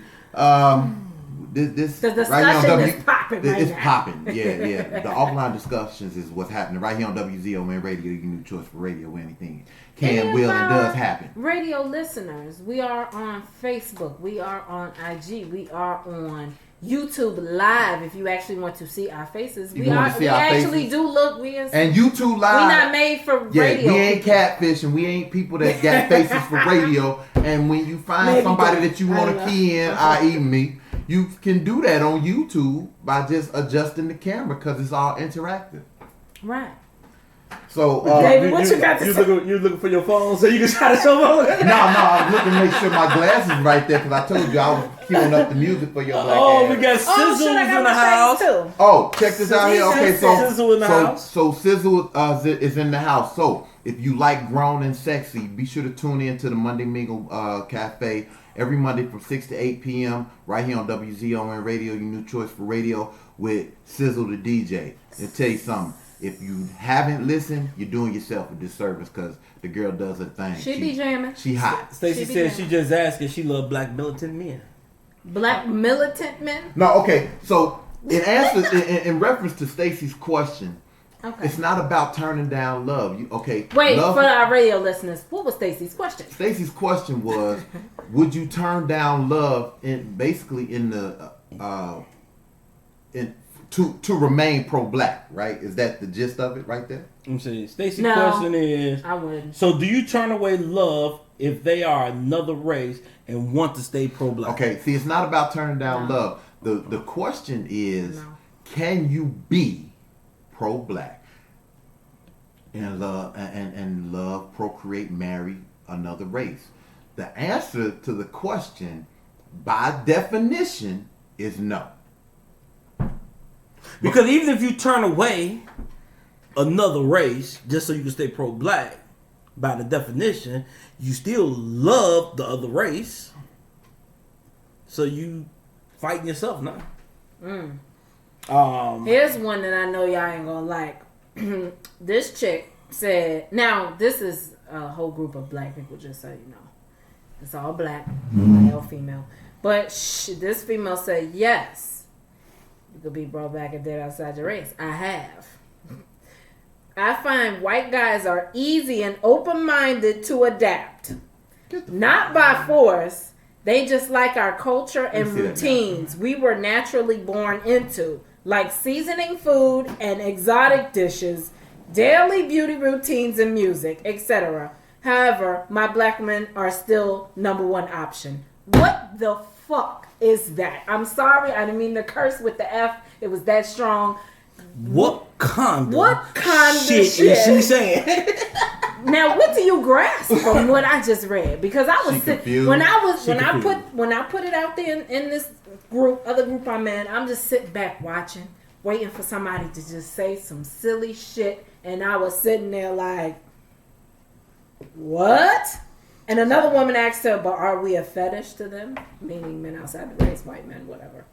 This The right discussion here on is popping right It's now. popping. Yeah. The offline discussions is what's happening right here on WZON Radio. Your new choice for radio. Where anything can, And will, and our does happen. Radio listeners, we are on Facebook, we are on IG, we are on YouTube Live. If you actually want to see our faces, You we want are. to see We our actually faces? do look. We is. And YouTube Live. We not made for Yeah, radio. we ain't people. catfishing. We ain't people that got faces for radio. And when you find Maybe somebody don't. that you I want don't to know. key in, i.e. me, you can do that on YouTube by just adjusting the camera because it's all interactive. Right. So, David, what you got to say? You looking for your phone so you can try to show them? no, I was looking to make sure my glasses right there because I told you I was queuing up the music for your black Oh, ass. we got Oh, shit, I Sizzles got in the my house. face too. Oh, check this out here. Okay, Sizzle in the house. So Sizzle is in the house. So if you like grown and sexy, be sure to tune in to the Monday Mingle Cafe every Monday from 6 to 8 p.m. right here on WZON Radio, your new choice for radio with Sizzle the DJ. And tell you something. If you haven't listened, you're doing yourself a disservice because the girl does her thing. She be jamming. She hot. Stacey She be said down. she just asked if she love black militant men. Black militant men. No, okay. So in answer, in reference to Stacey's question, Okay. it's not about turning down love. Wait, love, for our radio listeners, what was Stacey's question? Stacey's question was, would you turn down love in basically in the to remain pro-black, right? Is that the gist of it right there? I'm saying Stacey's No. question is, I wouldn't. so do you turn away love if they are another race and want to stay pro-black? Okay, see, it's not about turning down No. love. The question is, No. can you be pro-black and love, procreate, marry another race? The answer to the question, by definition, is no. Because even if you turn away another race just so you can stay pro-black, by the definition, you still love the other race. So you fighting yourself now. Here's one that I know y'all ain't gonna like. This chick said, now this is a whole group of black people, just so you know. It's all black, male, female. But this female said, yes, you could be brought back and dead outside your race. I have. I find white guys are easy and open-minded to adapt. Not by force. They just like our culture and see that now. routines we were naturally born into, like seasoning food and exotic dishes, daily beauty routines and music, etc. However, my black men are still number one option. What the fuck is that? I'm sorry, I didn't mean to curse with the F. It was that strong. What kind of shit? is she saying? Now, what do you grasp from what I just read? Because I was confused. when I put it out there in this other group I'm in, I'm just sitting back watching, waiting for somebody to just say some silly shit, and I was sitting there like, what? And another woman asked her, but are we a fetish to them? Meaning men outside the race, white men, whatever.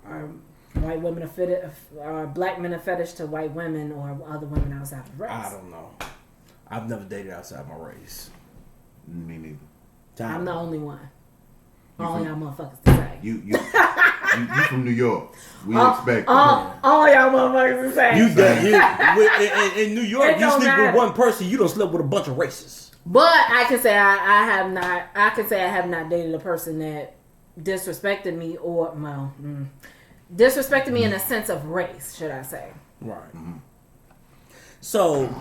Are white women a fetish? Are black men a fetish to white women or other women outside the race? I don't know. I've never dated outside my race. Me neither. I'm the only one. All y'all motherfuckers to say. You from New York. We all expect y'all motherfuckers to say. In New York, It you don't sleep matter. with one person, you don't sleep with a bunch of races. But I can say I have not. I can say I have not dated a person that disrespected me, or disrespected me in a sense of race, should I say? Right. So,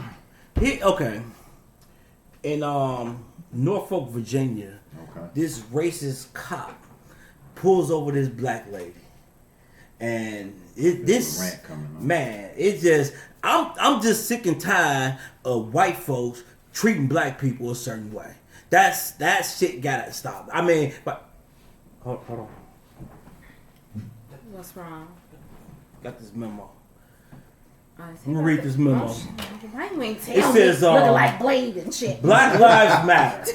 okay. In Norfolk, Virginia, this racist cop pulls over this black lady, and I'm just sick and tired of white folks treating black people a certain way. That shit gotta stop. I mean, but hold on. What's wrong? Got this memo. I'm gonna read this memo. Why you ain't tell It says, me looking like Blade and shit? Black Lives Matter.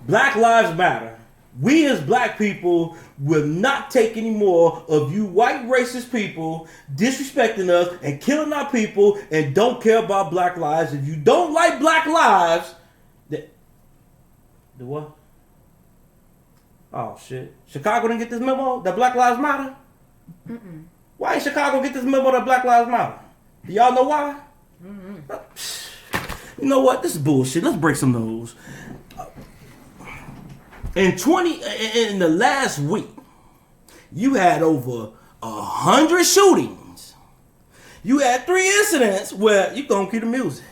Black Lives Matter. We as black people will not take any more of you white racist people disrespecting us and killing our people and don't care about black lives. If you don't like black lives, the what? Oh shit! Chicago didn't get this memo that Black Lives Matter. Mm-mm. Why ain't Chicago get this memo that Black Lives Matter? Do y'all know why? You know what? This is bullshit. Let's break some news. In the last week, you had over 100 shootings. You had 3 incidents where you gonna keep the music.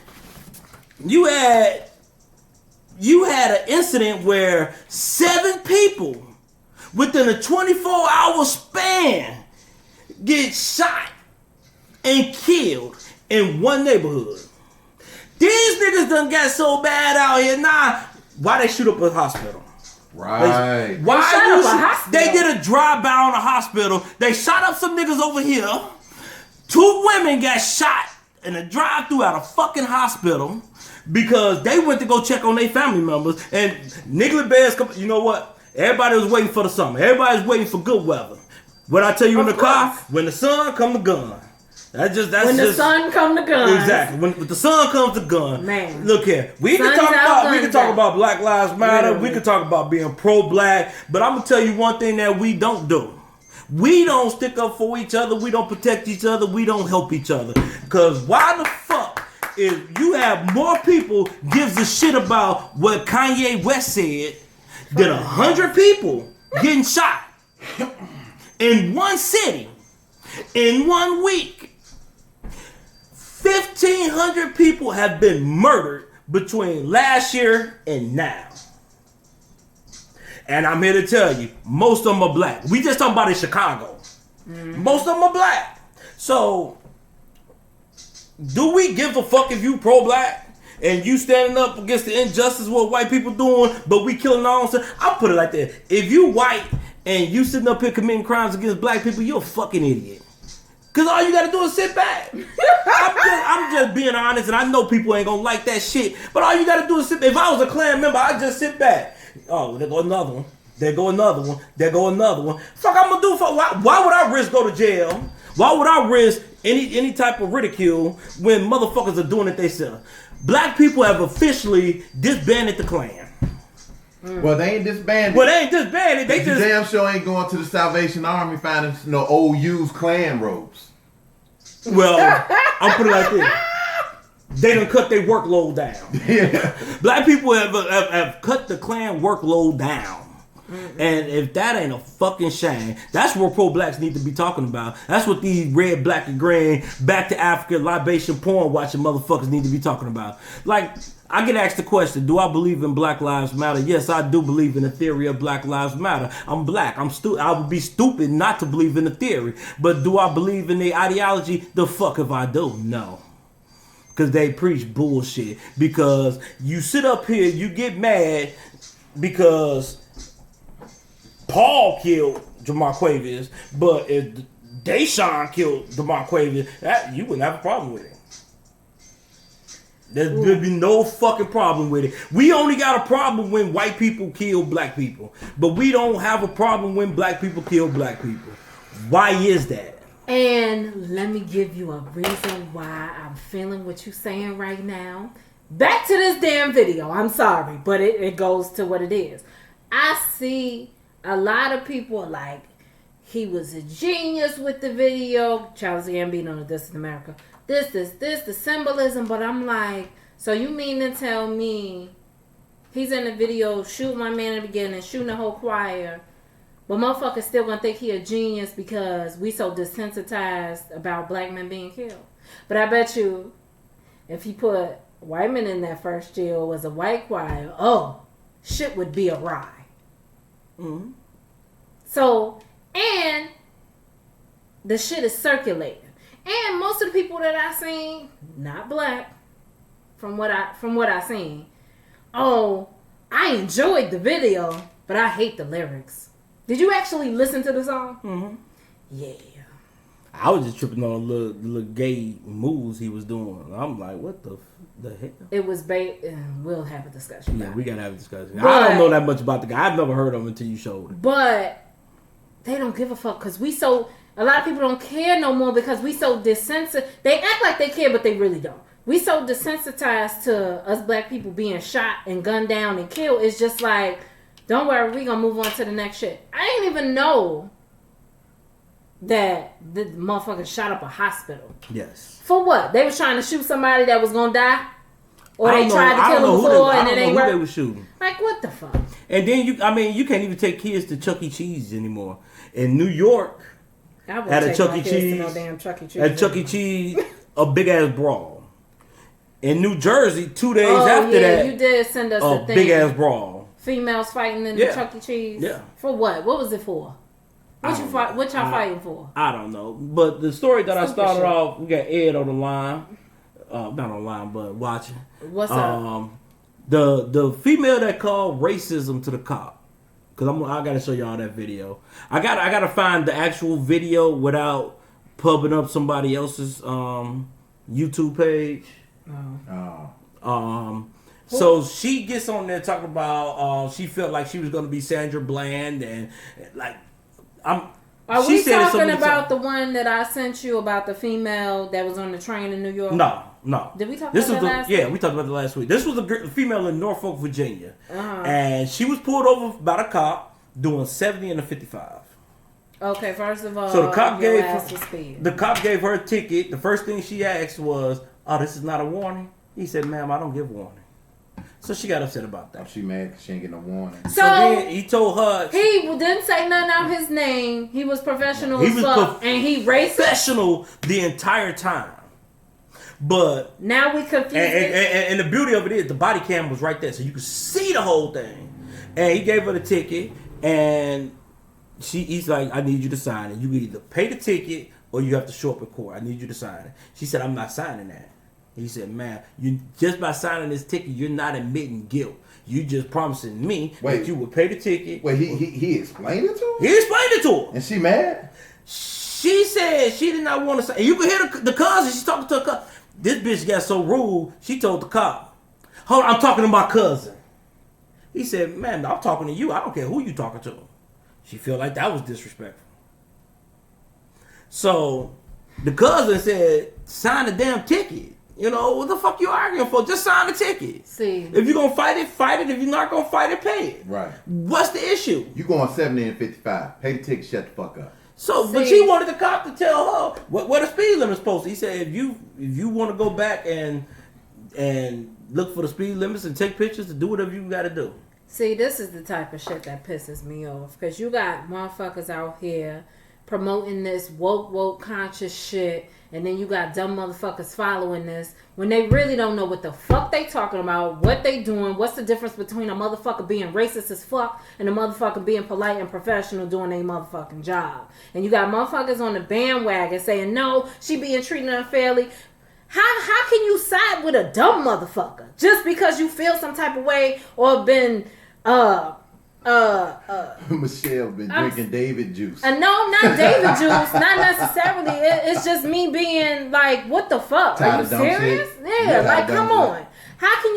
You had an incident where 7 people within a 24-hour span get shot and killed in one neighborhood. These niggas done got so bad out here. Nah, why they shoot up a hospital? Right. They did a drive-by on a hospital. They shot up some niggas over here. 2 women got shot in a drive-thru at a fucking hospital because they went to go check on their family members. And Niggly Bears, you know what? Everybody was waiting for the summer. Everybody was waiting for good weather. What I tell you in the car, when the sun come the gun. The sun come the gun. Exactly. When the sun comes the gun. Man. Look here. We can talk about Black Lives Matter. Literally. We can talk about being pro-black. But I'm gonna tell you one thing that we don't do. We don't stick up for each other. We don't protect each other. We don't help each other. Cause why the fuck is you have more people gives a shit about what Kanye West said than 100 people getting shot in one city in 1 week. 1,500 people have been murdered between last year and now. And I'm here to tell you, most of them are black. We just talking about in Chicago. Mm-hmm. Most of them are black. So, do we give a fuck if you pro-black and you standing up against the injustice what white people doing, but we killing our own self? I'll put it like that. If you white and you sitting up here committing crimes against black people, you're a fucking idiot. Cause all you gotta do is sit back. I'm just being honest, and I know people ain't gonna like that shit. But all you gotta do is sit back. If I was a Klan member, I'd just sit back. Oh, there go another one. There go another one. There go another one. Fuck, I'm gonna do for why would I risk go to jail? Why would I risk any type of ridicule when motherfuckers are doing it themselves? Black people have officially disbanded the Klan. Well, they ain't disbanded. They just damn sure ain't going to the Salvation Army finding no old used Klan robes. Well, I'll put it like this. They done cut their workload down. Yeah. Black people have cut the Klan workload down. Mm-hmm. And if that ain't a fucking shame, that's what pro-blacks need to be talking about. That's what these red, black, and green, back to Africa, libation, porn watching motherfuckers need to be talking about. Like, I get asked the question, do I believe in Black Lives Matter? Yes, I do believe in the theory of Black Lives Matter. I'm black. I would be stupid not to believe in the theory. But do I believe in the ideology? The fuck if I do? No. Because they preach bullshit. Because you sit up here, you get mad because Paul killed Jamarquavius, but if Deshaun killed Jamarquavius, you wouldn't have a problem with it. There'd be no fucking problem with it. We only got a problem when white people kill black people. But we don't have a problem when black people kill black people. Why is that? And let me give you a reason why I'm feeling what you're saying right now. Back to this damn video. I'm sorry, but it goes to what it is. I see a lot of people like, he was a genius with the video. Charles Gambino, This is America. This, the symbolism, but I'm like, so you mean to tell me he's in the video shooting my man in the beginning, shooting the whole choir, But motherfuckers still gonna think he a genius because we so desensitized about black men being killed. But I bet you, if he put white men in that first jail as a white choir, shit would be awry. Mm-hmm. So, and the shit is circulating. And most of the people that I seen, not black, from what I seen, I enjoyed the video, but I hate the lyrics. Did you actually listen to the song? Mm-hmm. Yeah. I was just tripping on the little gay moves he was doing. I'm like, what the hell? It was we'll have a discussion. Yeah, we gotta have a discussion. But, I don't know that much about the guy. I've never heard of him until you showed it. But they don't give a fuck because a lot of people don't care no more because we so desensitized. They act like they care, but they really don't. We so desensitized to us black people being shot and gunned down and killed. It's just like, don't worry, we gonna move on to the next shit. I didn't even know that the motherfucker shot up a hospital. Yes. For what? They was trying to shoot somebody that was gonna die? Or they tried to I kill don't him know before and who it ain't work? they were shooting. Like, what the fuck? And then you can't even take kids to Chuck E. Cheese anymore. In New York, I would at a take Chuck my E. kids to Cheese, no damn Chuck E. Cheese. at Chuck E. Cheese, a big ass brawl. In New Jersey, 2 days after that, you did send us a the thing. big ass brawl. Females fighting in the Chuck E. Cheese. Yeah. For what? What was it for? What y'all fighting for? I don't know. But the story that I started shit. off, we got Ed on the line. Not online, but watching. What's up? The female that called racism to the cop. Cause I gotta show y'all that video. I gotta find the actual video without pubbing up somebody else's YouTube page. So she gets on there talking about she felt like she was gonna be Sandra Bland and like Are we talking about the one that I sent you about the female that was on the train in New York? No. Did we talk about that last week? Yeah, we talked about it last week. This was a female in Norfolk, Virginia. Uh-huh. And she was pulled over by the cop doing 70 and a 55. Okay, first of all, So the cop gave her a ticket. The first thing she asked was, "Oh, this is not a warning?" He said, "Ma'am, I don't give warning." So she got upset about that. She mad because she ain't get no warning. So then he told her he didn't say nothing out his name. He was professional as fuck, and he racist. Professional the entire time. But now we confused. And the beauty of it is the body cam was right there, so you could see the whole thing. And he gave her the ticket, and he's like, "I need you to sign it. You can either pay the ticket or you have to show up in court. I need you to sign it." She said, "I'm not signing that." He said, "Man, you just by signing this ticket, you're not admitting guilt. You just promising me that you would pay the ticket." Wait, he explained it to her? He explained it to her. And she mad? She said she did not want to say. And you can hear the cousin. She's talking to her cousin. This bitch got so rude, she told the cop, "Hold on, I'm talking to my cousin." He said, "Man, I'm talking to you. I don't care who you talking to." She felt like that was disrespectful. So the cousin said, "Sign the damn ticket. You know, what the fuck you arguing for? Just sign the ticket. See, if you're going to fight it, fight it. If you're not going to fight it, pay it." Right. What's the issue? You going 70 and 55. Pay the ticket, shut the fuck up. So, but she wanted the cop to tell her what the speed limit is supposed to. He said, if you want to go back and look for the speed limits and take pictures, to do whatever you got to do. See, this is the type of shit that pisses me off. Because you got motherfuckers out here promoting this woke conscious shit. And then you got dumb motherfuckers following this. When they really don't know what the fuck they talking about. What they doing. What's the difference between a motherfucker being racist as fuck. And a motherfucker being polite and professional doing their motherfucking job. And you got motherfuckers on the bandwagon saying, "No, she being treated unfairly." How can you side with a dumb motherfucker just because you feel some type of way or been Michelle been drinking David juice. No, not David juice, not necessarily. It's just me being like, what the fuck? Are you serious? Yeah, like come on. How can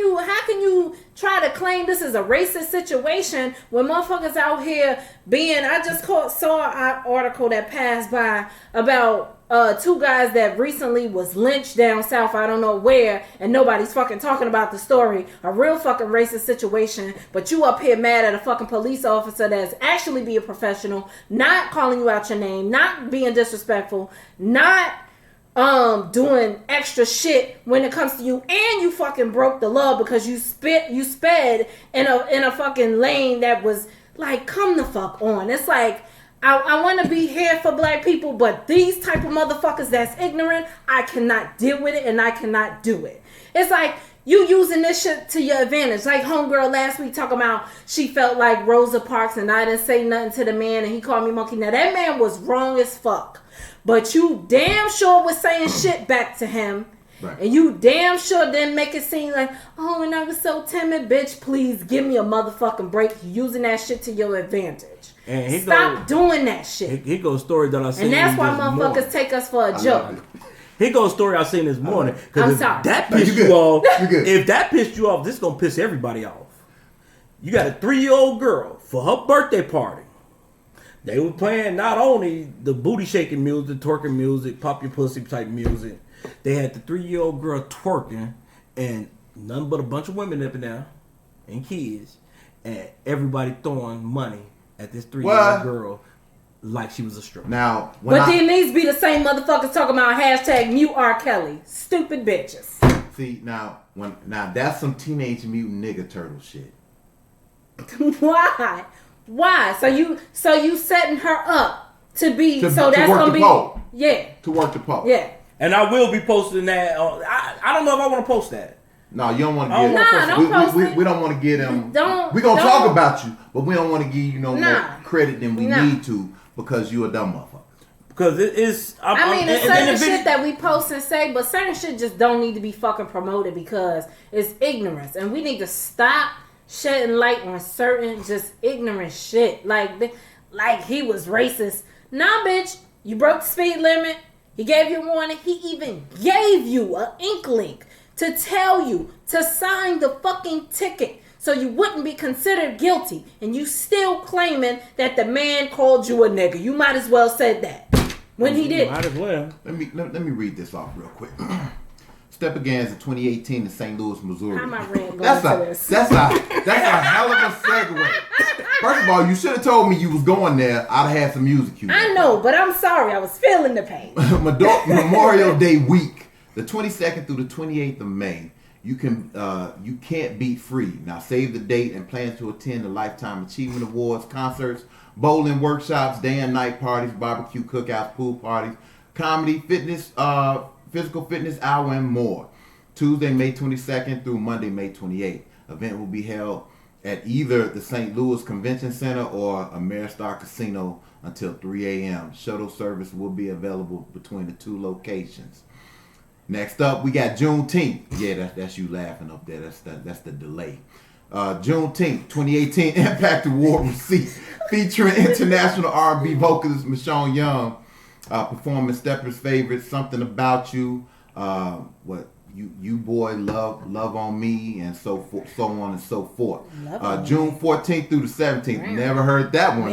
you try to claim this is a racist situation when motherfuckers out here being? I just saw an article that passed by about 2 guys that recently was lynched down south, I don't know where, and nobody's fucking talking about the story. A real fucking racist situation, but you up here mad at a fucking police officer that's actually being professional, not calling you out your name, not being disrespectful, not doing extra shit when it comes to you, and you fucking broke the law because you sped in a fucking lane that was Like, come the fuck on. It's like, I want to be here for black people, but these type of motherfuckers that's ignorant, I cannot deal with it and I cannot do it. It's like, you using this shit to your advantage. Like homegirl last week talking about she felt like Rosa Parks and I didn't say nothing to the man and he called me monkey. Now that man was wrong as fuck. But you damn sure was saying shit back to him. Right. And you damn sure didn't make it seem like, oh, and I was so timid. Bitch, please give me a motherfucking break. You using that shit to your advantage. And stop doing that shit. Here goes a story that I seen. And that's why motherfuckers take us for a joke. Here goes a story I seen this morning. I'm sorry. That pissed you off. If that pissed you off, this is gonna piss everybody off. You got a 3-year-old girl for her birthday party. They were playing not only the booty shaking music, twerking music, pop your pussy type music. They had the 3-year-old girl twerking and nothing but a bunch of women up in there and kids and everybody throwing money at this 3-year-old girl like she was a stripper. Now, there needs to be the same motherfuckers talking about hashtag mute R. Kelly. Stupid bitches. See, now that's some Teenage Mutant Nigga Turtle shit. Why? So you setting her up to be that's gonna be pole. Yeah. To work the pole. Yeah. And I will be posting that. I don't know if I want to post that. No, you don't want to get. Don't post it. We don't want to get them. We're gonna talk about you, but we don't want to give you more credit than we need to because you a dumb motherfucker. Because it is. It's certain shit that we post and say, but certain shit just don't need to be fucking promoted because it's ignorance, and we need to stop shedding light on certain just ignorant shit. Like he was racist. Nah, bitch, you broke the speed limit. He gave you a warning. He even gave you an inkling to tell you to sign the fucking ticket so you wouldn't be considered guilty. And you still claiming that the man called you a nigga. You might as well said that when he did. Might as well. Let me read this off real quick. Step begins in 2018 in St. Louis, Missouri. How am I ran That's a hell of a segue. First of all, you should have told me you was going there. I'd have had some music cue. I know, but I'm sorry. I was feeling the pain. Memorial Day week, the 22nd through the 28th of May. You can't beat free. Now save the date and plan to attend the Lifetime Achievement Awards, concerts, bowling workshops, day and night parties, barbecue cookouts, pool parties, comedy, fitness, physical fitness hour, and more. Tuesday, May 22nd through Monday, May 28th. Event will be held at either the St. Louis Convention Center or Ameristar Casino until 3 a.m. Shuttle service will be available between the two locations. Next up, we got Juneteenth. Yeah, that's you laughing up there. That's the delay. Juneteenth, 2018 Impact Award receipt featuring international R&B vocalist Michonne Young performing Stepper's favorite "Something About You," you boy, love on me, and so on and so forth. June 14th through the 17th. Never heard that one.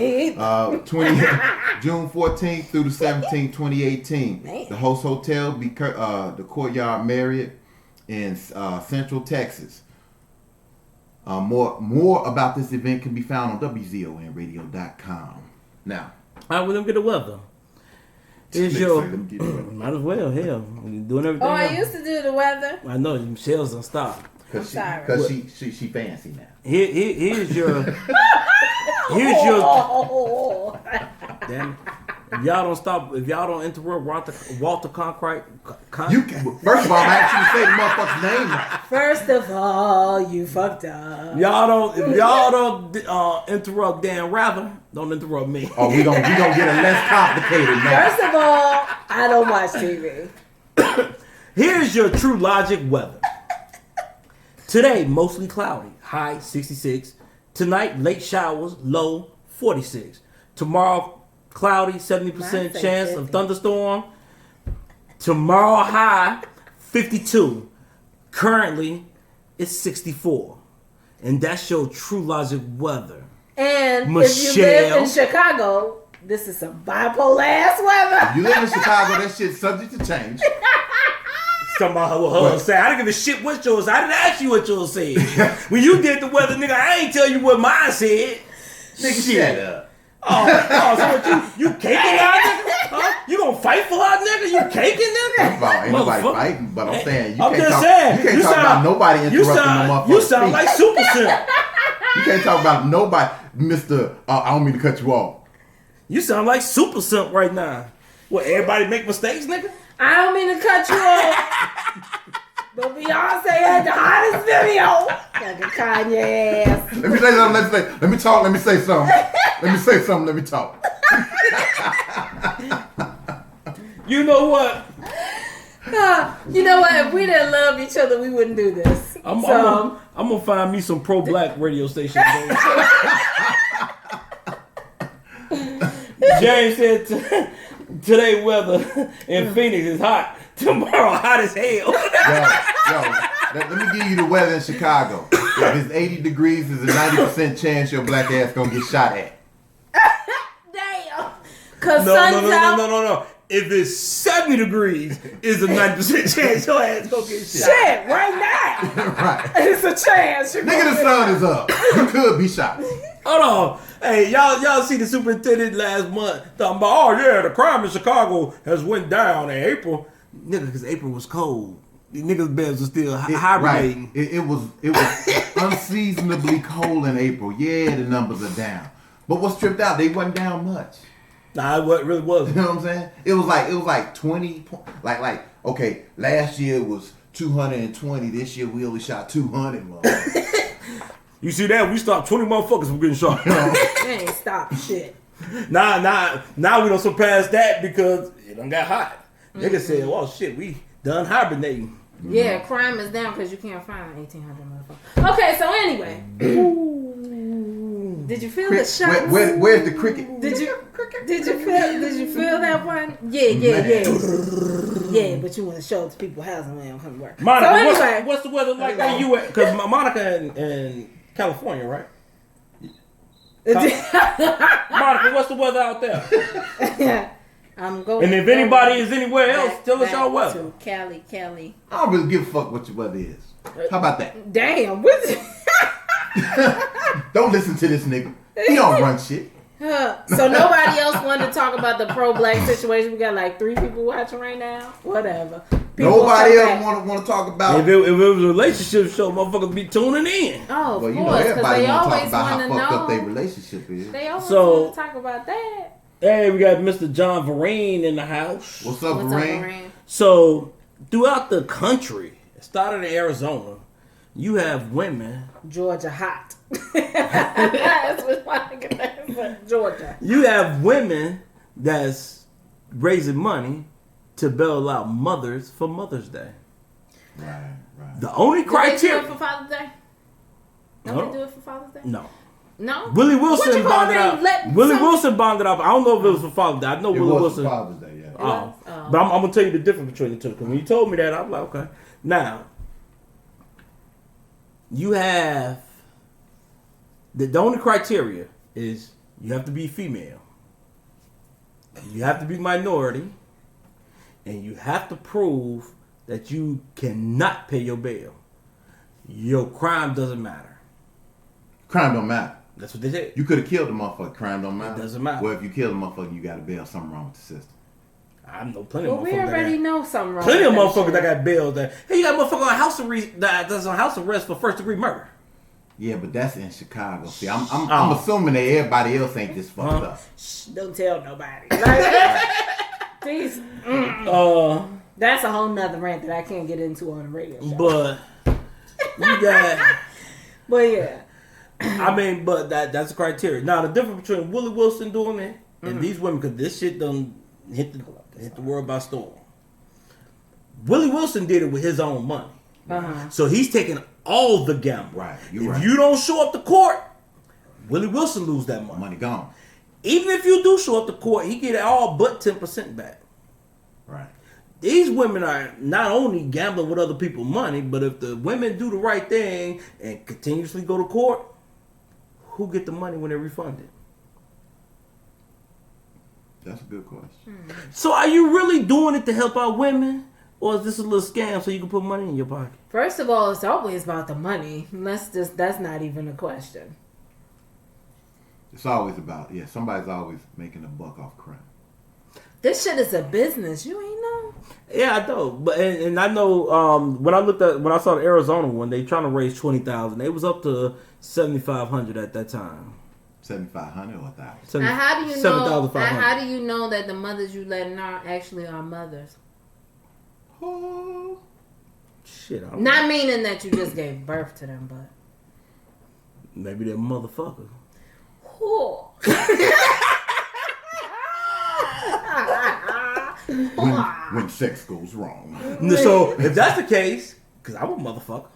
June 14th through the 17th, 2018. The host hotel be the Courtyard Marriott in Central Texas. More about this event can be found on WZONradio.com. Now, all right, we're gonna get the weather. Here's your. Might as well, hell. We're doing everything. Oh, I used to do the weather. I know, Michelle's don't stop. Because she fancy now. Here's your. Damn. If y'all don't stop, if y'all don't interrupt Walter Cronkite. First of all, I'm actually say the motherfucker's name right. First of all, you fucked up. If y'all don't interrupt Dan Rather, don't interrupt me. Oh, we gonna get it less complicated now. First of all, I don't watch TV. Here's your TruLogic weather. Today, mostly cloudy, high 66. Tonight, late showers, low 46. Tomorrow, cloudy, 70% chance of thunderstorm. Tomorrow, high 52. Currently, it's 64. And that's your TruLogic weather. And Michelle, if you live in Chicago, this is some bipolar ass weather. If you live in Chicago, that shit's subject to change. Talking about what her said. I didn't give a shit what yours. I didn't ask you what yours said. When you did the weather, nigga, I ain't tell you what mine said. Nigga, shut up. Oh, so what you caking her, nigga? Huh? You gonna fight for her, nigga? You caking, nigga? Ain't nobody fighting, but I'm saying You can't talk about nobody interrupting the motherfucker. You sound like Super Simp. You can't talk about nobody, Mr. I don't mean to cut you off. You sound like Super Simp right now. What, everybody make mistakes, nigga? I don't mean to cut you off. But Beyonce had the hottest video. Like a Kanye ass. Let me say something. Let me talk. Let me say something. Let me talk. You know what? You know what? If we didn't love each other, we wouldn't do this. I'm gonna find me some pro-black radio stations. James said today weather in Phoenix is hot. Tomorrow hot as hell. Yo, let me give you the weather in Chicago. If it's 80 degrees, there's a 90% chance your black ass gonna get shot at. Damn. Cause sun's out. No. If it's 70 degrees, it's a 90% chance your ass gonna get shot. Shit, right now. Right. It's a chance. Nigga, the sun is up. You could be shot. Hold on. Hey, y'all see the superintendent last month talking about, oh yeah, the crime in Chicago has went down in April. Nigga, because April was cold. The niggas' beds were still hibernating. Right. It was unseasonably cold in April. Yeah, the numbers are down. But what's tripped out? They wasn't down much. Nah, it really wasn't. You know what I'm saying? It was like 20. Like okay, last year was 220. This year we only shot 200. You see that? We stopped 20 motherfuckers from getting shot. They ain't stop shit. Now we don't surpass that because it done got hot. Niggas said, well, shit, we done hibernating. Yeah, crime is down because you can't find 1,800 motherfuckers. Okay, so anyway. Did you feel the shots? Where's the cricket? Did you feel that one? Yeah. Yeah, but you want to show it to people housing when they don't come to work. Monica, so anyway, what's the weather like where you at? Because Monica in California, right? Monica, what's the weather out there? I'm going. And if anybody is anywhere else, tell us y'all weather. To Cali. I don't really give a fuck what your weather is. How about that? Damn, what's it? Don't listen to this nigga. He don't run shit. So nobody else wanted to talk about the pro-black situation. We got like 3 people watching right now. Whatever. Nobody else want to talk about. If it was a relationship show, motherfuckers be tuning in. Oh, of well, you course, know everybody they want to talk always about how want to fucked know. up their relationship is. They always So- want to talk about that. Hey, we got Mr. John Vereen in the house. What's up, Rain? So, throughout the country, starting in Arizona, you have women. Georgia hot. That's what my nigga said. Georgia. You have women that's raising money to bail out mothers for Mother's Day. Right. The only Did they do criteria. it for Father's Day? No. Don't they do it for Father's Day? No. No? Willie What Wilson you bonded gonna out. let Willie some- Wilson bonded out. I don't know if it was for Father's Day. I know It Willie was Wilson. Father's Day, yeah. Oh. Oh. But I'm gonna tell you the difference between the two. Because when you told me that, I'm like, okay. Now, you have the only criteria is you have to be female, you have to be minority, and you have to prove that you cannot pay your bail. Your crime doesn't matter. Crime don't matter. That's what they said. You could have killed the motherfucker. Crime don't matter. It doesn't matter. Well, if you kill the motherfucker, you got to bail. Something wrong with the system. I know plenty Well, of we motherfuckers. already know something wrong. Plenty of with motherfuckers that shit. got bailed. That hey, you got a motherfucker on house arrest that's on house arrest for first degree murder. Yeah, but that's in Chicago. See, I'm assuming that everybody else ain't this fucked up. Shh, don't tell nobody. Like, these, that's a whole nother rant that I can't get into on the radio show. But you got, But yeah. I mean, but that's the criteria. Now the difference between Willie Wilson doing it and these women, because this shit done hit the world by storm. Willie Wilson did it with his own money, so he's taking all the gamble. Right, If you're right. you don't show up to court, Willie Wilson lose that money. Money gone. Even if you do show up to court, he get it all but 10% back. Right. These women are not only gambling with other people's money, but if the women do the right thing and continuously go to court, who get the money when they're refunded? That's a good question. So are you really doing it to help out women? Or is this a little scam so you can put money in your pocket? First of all, it's always about the money. That's not even a question. It's always about, somebody's always making a buck off crime. This shit is a business. You ain't know. Yeah, I know, but and I know when I saw the Arizona one, they trying to raise 20,000. They was up to 7,500 at that time. 7,500 or 1,000. And how do you know? 7,500. How do you know that the mothers you letting out actually are mothers? Oh. Shit, I don't Not meaning that you just gave birth to them, but maybe they're motherfucker. who? When sex goes wrong. So if that's the case, because I'm a motherfucker.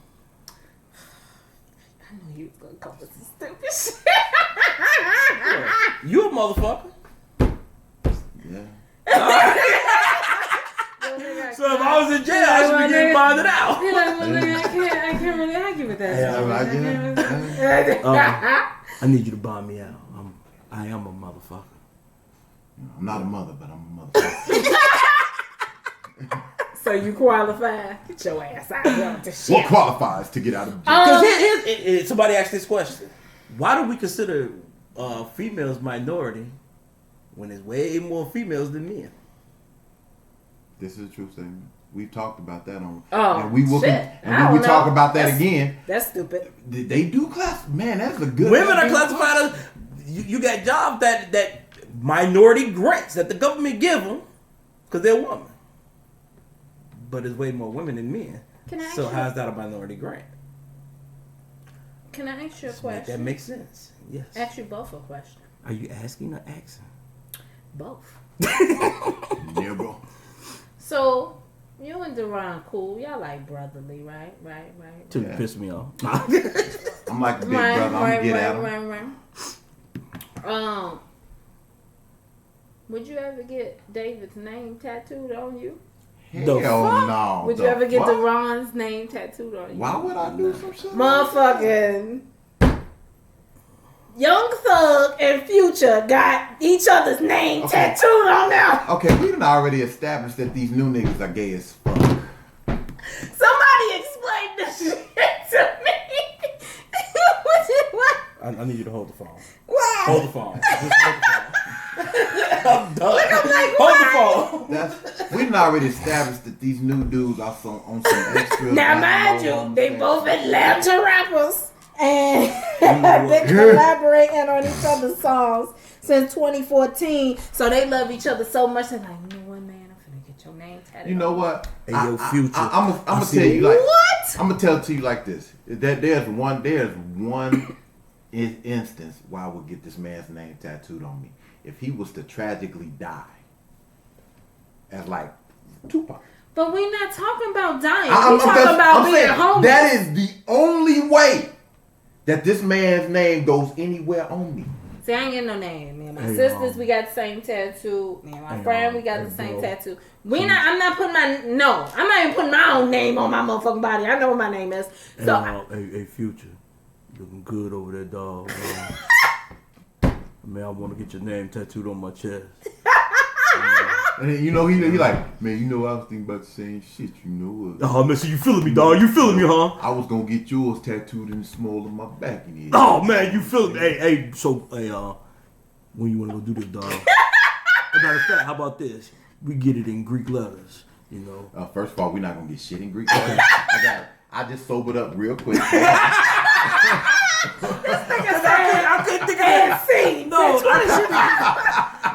I knew you was gonna come with some stupid shit. You a motherfucker. Yeah. So if I was in jail, I should be getting bonded out. You're like, well, nigga, I can't really argue with that. I need you to bond me out. I am a motherfucker. I'm not a mother, but I'm a motherfucker. So you qualify? Get your ass out of the shit. What qualifies to get out of jail? Because somebody asked this question: why do we consider females minority when there's way more females than men? This is a true statement. We've talked about that on. Oh, and we will. shit. And we will talk about that That's- again. That's stupid. They do class. Man, that's a good. Women are classified as you got jobs that minority grants that the government give them because they're women. But there's way more women than men. Can I ask So you- how's that a minority grant? Can I ask you a That question? makes sense. Yes. Ask you both a question. Are you asking or asking? Both. Yeah, bro. So you and Deron cool. Y'all like brotherly, right? Right. Till Yeah. you piss me off. I'm like the big Right, brother. I'm gonna get at him. right. Would you ever get David's name tattooed on you? Hell no. Would you The ever get fuck? Deron's name tattooed on you? Why would I do some shit? Motherfucking Young Thug and Future got each other's name Okay. tattooed on them. Okay, we done already established that these new niggas are gay as fuck. Somebody explain this shit to me. What? I need you to hold the phone. Why? Hold the phone. Just hold the phone. I'm done. like, Hold why? the phone. We done already established that these new dudes are on some extra. Now, mind you, they both Atlanta rappers. And know they what? collaborating on each other's songs since 2014. So they love each other so much. They're like, you know what, man? I'm finna get your name tattooed. You know what? Hey, yo, Future. I'm I gonna see tell you like What? I'm gonna tell it to you like this. That there's one instance why I would get this man's name tattooed on me. If he was to tragically die, as like Tupac. But we're not talking about dying. I'm We're talking about I'm being saying, homeless. that is the only way that this man's name goes anywhere on me. See, I ain't getting no name. Me and my Hey, sisters, we got the same tattoo. Me and my Hey, friend, we got hey, the same bro. tattoo. I'm not putting I'm not even putting my own name on my motherfucking body. I know what my name is. So, hey, Future. Looking good over there, dog. Man, I want to get your name tattooed on my chest. And then, you know, he like, man, you know, I was thinking about the same shit, you know what? Oh, man, so you feeling me, dog? You feeling me, huh? I was gonna get yours tattooed in the small of my back. In the Oh, man, you feeling me? Hey, so, when you want to go do this, dog? As a matter of fact, how about this? We get it in Greek letters, you know. First of all, we're not gonna get shit in Greek. I just sobered up real quick. I couldn't think of that. No,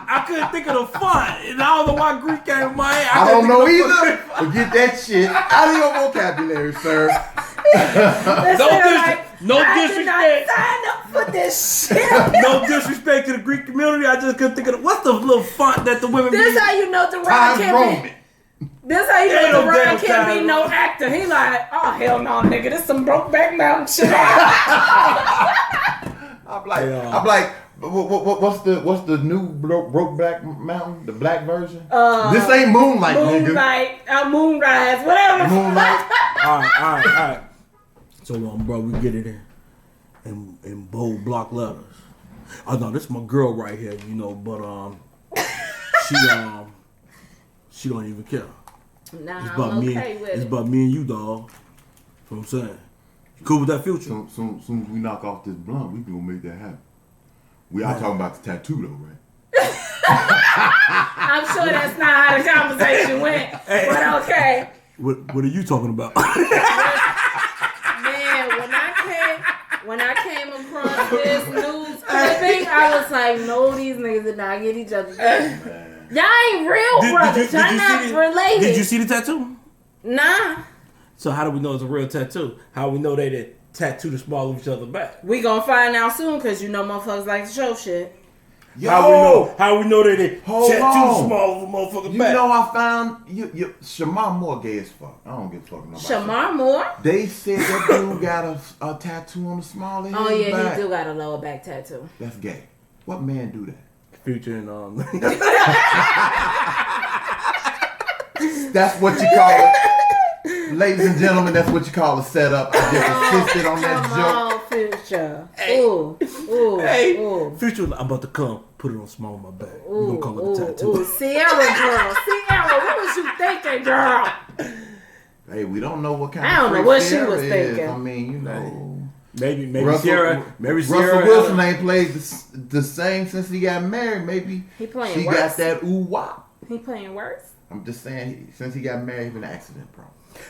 I couldn't think of the font, and I don't know why Greek came in my head. I don't know couldn't think either. But get that shit out of your vocabulary, sir. No disrespect. sign up for this shit. No disrespect to the Greek community. I just couldn't think of what's the little font that the women This use. how you know the Ron Times can't Roman. be. This how you Ain't know no the Ron damn can't be Times no actor. He like, oh hell no, nigga, this some Brokeback Mountain shit. I'm like, Yeah. what's the new Brokeback Mountain, the black version? This ain't Moonlight, nigga. Moonlight, Moonrise, whatever. the Moonlight. All right. So, bro, we get it in bold block letters. Oh no, this is my girl right here, you know, but she don't even care. Nah, It's about I'm me. okay with It's it. about me and you, dog. That's what I'm saying. You cool with that, Future? Soon as we knock off this blunt, we gonna make that happen. We are talking about the tattoo though, right? I'm sure that's not how the conversation went, but okay. What are you talking about? Man, when I came across this news clipping, I was like, no, these niggas did not get each other. Y'all ain't real brothers. Y'all not related. Did you see the tattoo? Nah. So how do we know it's a real tattoo? How we know they did tattoo the small of each other back? We gonna find out soon, because you know motherfuckers like to show shit. Yo, How we know they did hold tattoo on. the small of a motherfucker You back? know I found you Shamar Moore gay as fuck. I don't give a fuck nobody. Shamar Moore? They said that dude got a tattoo on the small of his Oh yeah, back. he do got a lower back tattoo. That's gay. What man do that? Future and That's what you call it. Ladies and gentlemen, that's what you call a setup. I just insisted on that Come joke. on, Future. Hey. Ooh, hey, ooh. Future, I'm about to come. Put it on small on my back. We Ooh, gonna call it a tattoo. ooh, Sierra girl. Sierra, what was you thinking, girl? Hey, we don't know what kind I of don't know freak what she Sierra was is. thinking. I mean, you know. Maybe Russell Sierra. Wilson ain't played the same since he got married. Maybe He playing she worse. got that ooh wop. He playing worse? I'm just saying, since he got married, he been accident prone.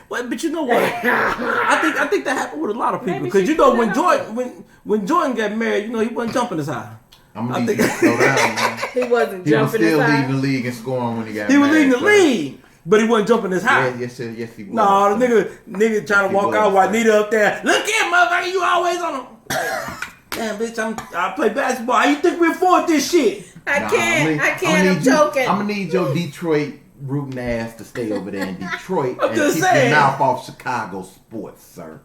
Well, but you know what? I think that happened with a lot of people Maybe because she you know put it when Jordan got married, you know he wasn't jumping as high. I'm gonna need you to slow down, man. He wasn't He was jumping still his leading the high. league and scoring when he got He was married. leading the so- league, but he wasn't jumping as high. Yes, he was. No, the nigga trying to He walk was, out while sir. Nita up there. Look here, motherfucker, you always on him. Damn, bitch, I play basketball. How you think we afford this shit? I can't. I'm joking. I'm gonna need your Detroit rootin' ass to stay over there in Detroit I'm and just keep saying. your mouth off Chicago sports, sir.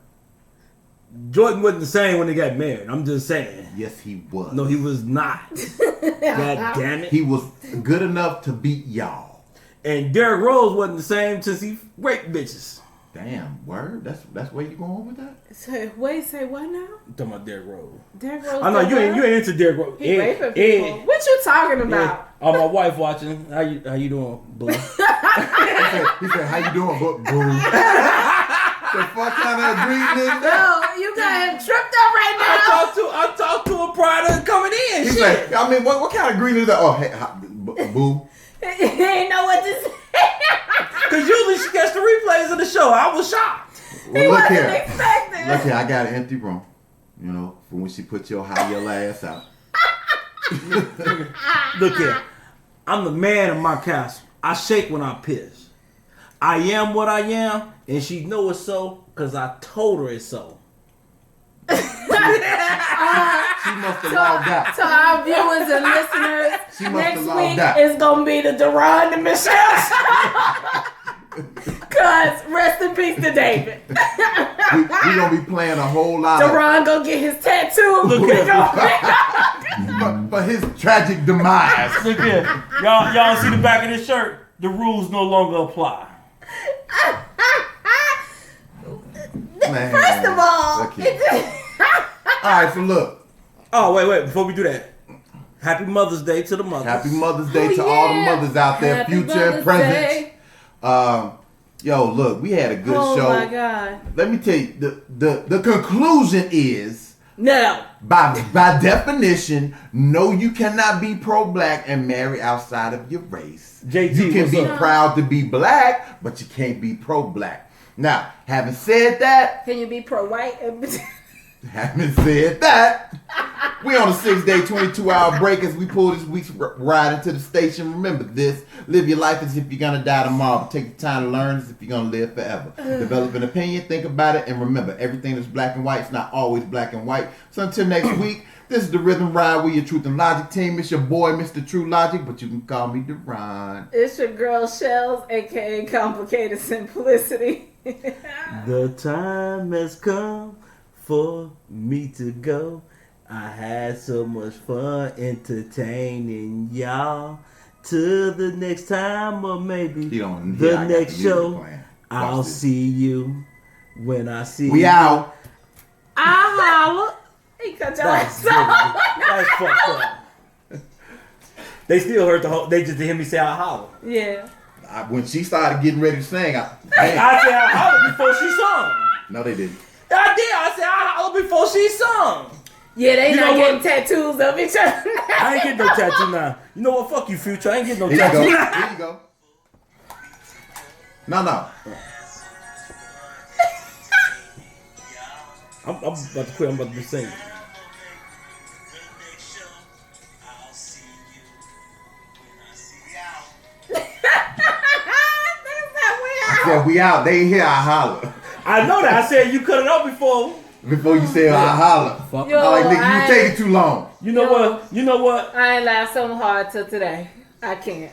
Jordan wasn't the same when they got married. I'm just saying. Yes, he was. No, he was not. God damn it. He was good enough to beat y'all. And Derrick Rose wasn't the same since he raped bitches. Damn, word. That's where you going with that? Say what now? I'm talking about Derrick Rose. Derrick Rose. I know you ain't into Derrick Rose. He raping people. What you talking about? Oh, my wife watching. How you doing, boo? He said, "How you doing, boo?" The fuck kind of greeting is that? No, you got him tripped up right now. I talked to her prior to coming in. He's Shit. like, I mean, what kind of greeting is that? Oh, hey, boo. He ain't know what to say. Because usually she gets the replays of the show. I was shocked. Well, He look wasn't here. expecting. Look here, I got an empty room. You know, for when she put your high yellow ass out. Look here. I'm the man of my castle. I shake when I piss. I am what I am, and she know it's so because I told her it's so. She must have logged out. To our viewers and listeners, She must next have logged week out. is gonna be the Deron and Michelle show. Cause rest in peace to David. We gonna be playing a whole lot of Deron gonna get his tattoo. Look We at for his tragic demise. Look here. Y'all see the back of this shirt? The rules no longer apply. Man, First of all, look here. All right, so look. Oh, wait. Before we do that, Happy Mother's Day to the mothers. Happy Mother's Day Oh, to all the yeah. mothers out there, Happy future and Mother's present. Day. Yo, look, we had a good show. Oh my God. Let me tell you, the conclusion is, No. by definition, no, you cannot be pro-black and marry outside of your race. JT, you can what's be up? proud to be black, but you can't be pro-black. Now, having said that, Can you be pro-white? we on a 6-day, 22-hour break as we pull this week's ride into the station. Remember this: live your life as if you're gonna die tomorrow, but take the time to learn as if you're gonna live forever. Develop an opinion, think about it, and remember, everything that's black and white is not always black and white. So until next week, this is the Rhythm Ride with your Truth and Logic team. It's your boy, Mr. TruLogic, but you can call me Deron. It's your girl Shells, aka Complicated Simplicity. The time has come for me to go. I had so much fun entertaining y'all. Till the next time, or maybe He don't- the yeah, I got next the music show, playing. Watch I'll this. see you when I see We you. out. I'll holla. He cut your That's, ass off. that's fucked up. They still heard the whole. They just hear me say I holler. Yeah. When she started getting ready to sing, I said I holler before she sung. no, they didn't. I did. I said I holler before she sung. Yeah, they You not know getting what? tattoos of each other. I ain't getting no tattoo now. You know what? Fuck you, Future. I ain't getting no Here you go. tattoo. Here you go. No. I'm about to quit. I'm about to be singing. Yeah, we out. They ain't here. I holler. I know that. I said you cut it off before. Before you say I holler. Fuck. Yo, I like, nigga, I- you taking too long. You know what? You know what? I ain't laughed so hard till today. I can't.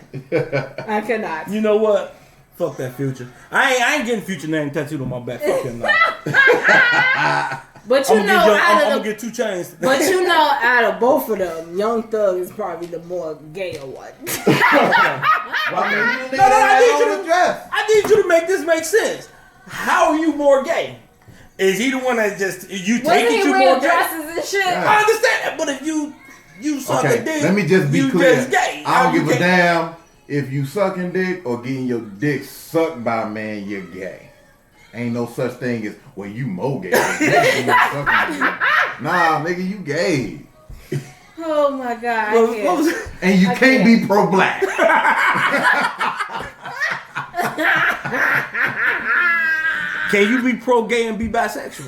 I cannot. You know what? Fuck that Future. I ain't getting Future name tattooed on my back. Fuck him now. But you I'm know, gonna out of get 2 chains. but you know, out of both of them, Young Thug is probably the more gayer one. I mean, I need you to make this make sense. How are you more gay? Is he the one that just you Wasn't take he it you wearing more gay? dresses and shit? Yeah. I understand that, but if you suck a Okay, dick, let me just be you clear. just gay. I don't How you give a gay? damn if you sucking dick or getting your dick sucked by a man, you're gay. Ain't no such thing as, well, you more gay. Nah, nigga, you gay. Oh my god! What I can't. was- And you I can't be pro-black. Can you be pro gay and be bisexual?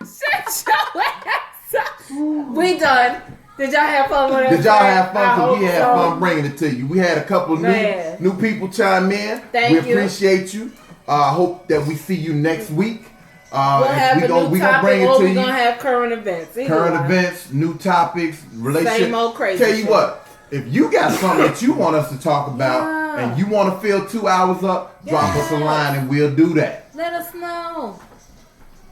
Shut your ass up. We done. Did y'all have fun with us? Did y'all have I fun? Cause hope we had so. fun bringing it to you. We had a couple Man. new people chime in. Thank we you. appreciate you. Hope that we see you next week. We'll have a new we gonna topic, bring it or to we're you. gonna have current events. Either Current one. events, new topics, relationship. Same old crazy Tell you shit. what, if you got something that you want us to talk about Yeah. and you want to fill 2 hours up, drop us a Yes. line and we'll do that. Let us know.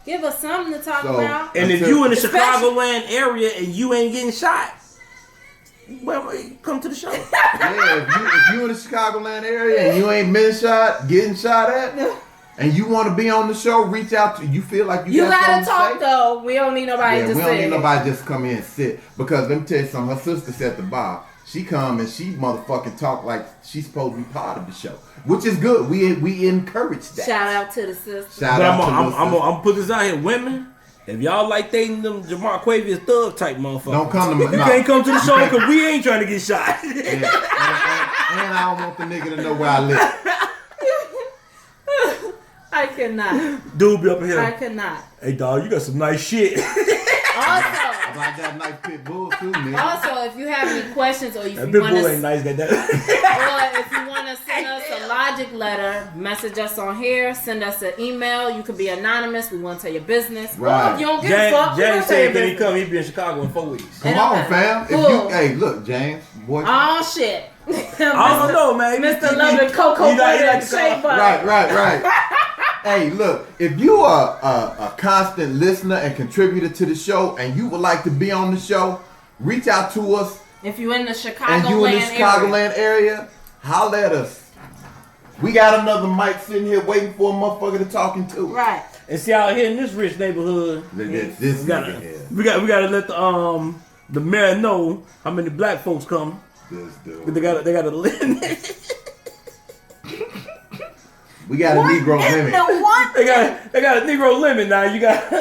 Give us something to talk So- about. And if you in the Especially- Chicagoland area and you ain't getting shot, well, come to the show. Yeah, if you in the Chicagoland area and you ain't been shot, getting shot at, and you want to be on the show, reach out to you. Feel like You got gotta something to talk say? though. We don't need nobody Yeah, to we don't sit. need nobody just come in and sit. Because let me tell you something, her sister set the bar. She come and she motherfucking talk like she's supposed to be part of the show. Which is good. We encourage that. Shout out to the sister. Shout But out to I'm the sister. gonna put this out here, women. If y'all like dating them Jamar Quavius thug type motherfuckers, Don't come to me. you can't come to the show because we ain't trying to get shot. Yeah. And I don't want the nigga to know where I live. I cannot. Dude be up in I here. cannot. Hey dog, you got some nice shit. Also, Like that nice pit bull too, man. also, if you have any questions or if That you big want bull ain't to, nice, got that. or if you want to send us a logic letter, message us on here. Send us an email. You could be anonymous. We want to tell your business. Right. Or if you don't give a James, fuck, we James won't tell your said when he business. come, he be in Chicago in 4 weeks. Come It don't on, matter. fam. If Cool. you, hey, look, James, boy. Oh shit. I don't know, man. Mr. Loving Cocoa He like Butter the Shea Butter. Right. Hey, look, if you are a constant listener and contributor to the show and you would like to be on the show, reach out to us. If you in the And Chicagoland you in the area. Chicagoland area, holler at us. We got another mic sitting here waiting for a motherfucker to talking to. Right. And see out here in this rich neighborhood, This we gotta, nigga here. we gotta let the mayor know how many black folks come. This dude. They gotta limit. We got a Negro limit. They got a Negro limit now. You got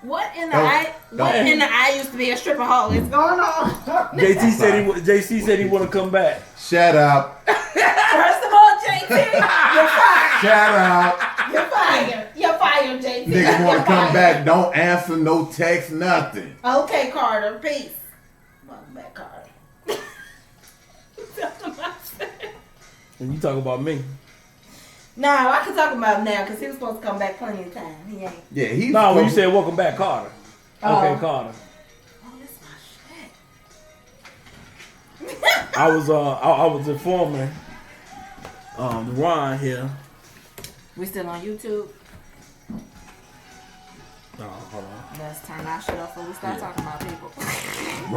What in the Don't- eye? What don't. in the eye used to be a stripper hole? What's going on? JC said he want to come back. Shut up. First of all, JT, you're fired. Shut up. You're fired. You're fired, JT. Nigga You're want to come fired. back. Don't answer no text, nothing. Okay, Carter. Peace. Welcome back, Carter. And you talk about me. No, I can talk about him now because he was supposed to come back plenty of time. He ain't. Yeah, he's. No, when you said welcome back, Carter. Oh. Okay, Carter. Oh, that's my shit. I was informing Ron here. We still on YouTube? Oh, hold on. Let's turn our shit off before we start talking about people. Right.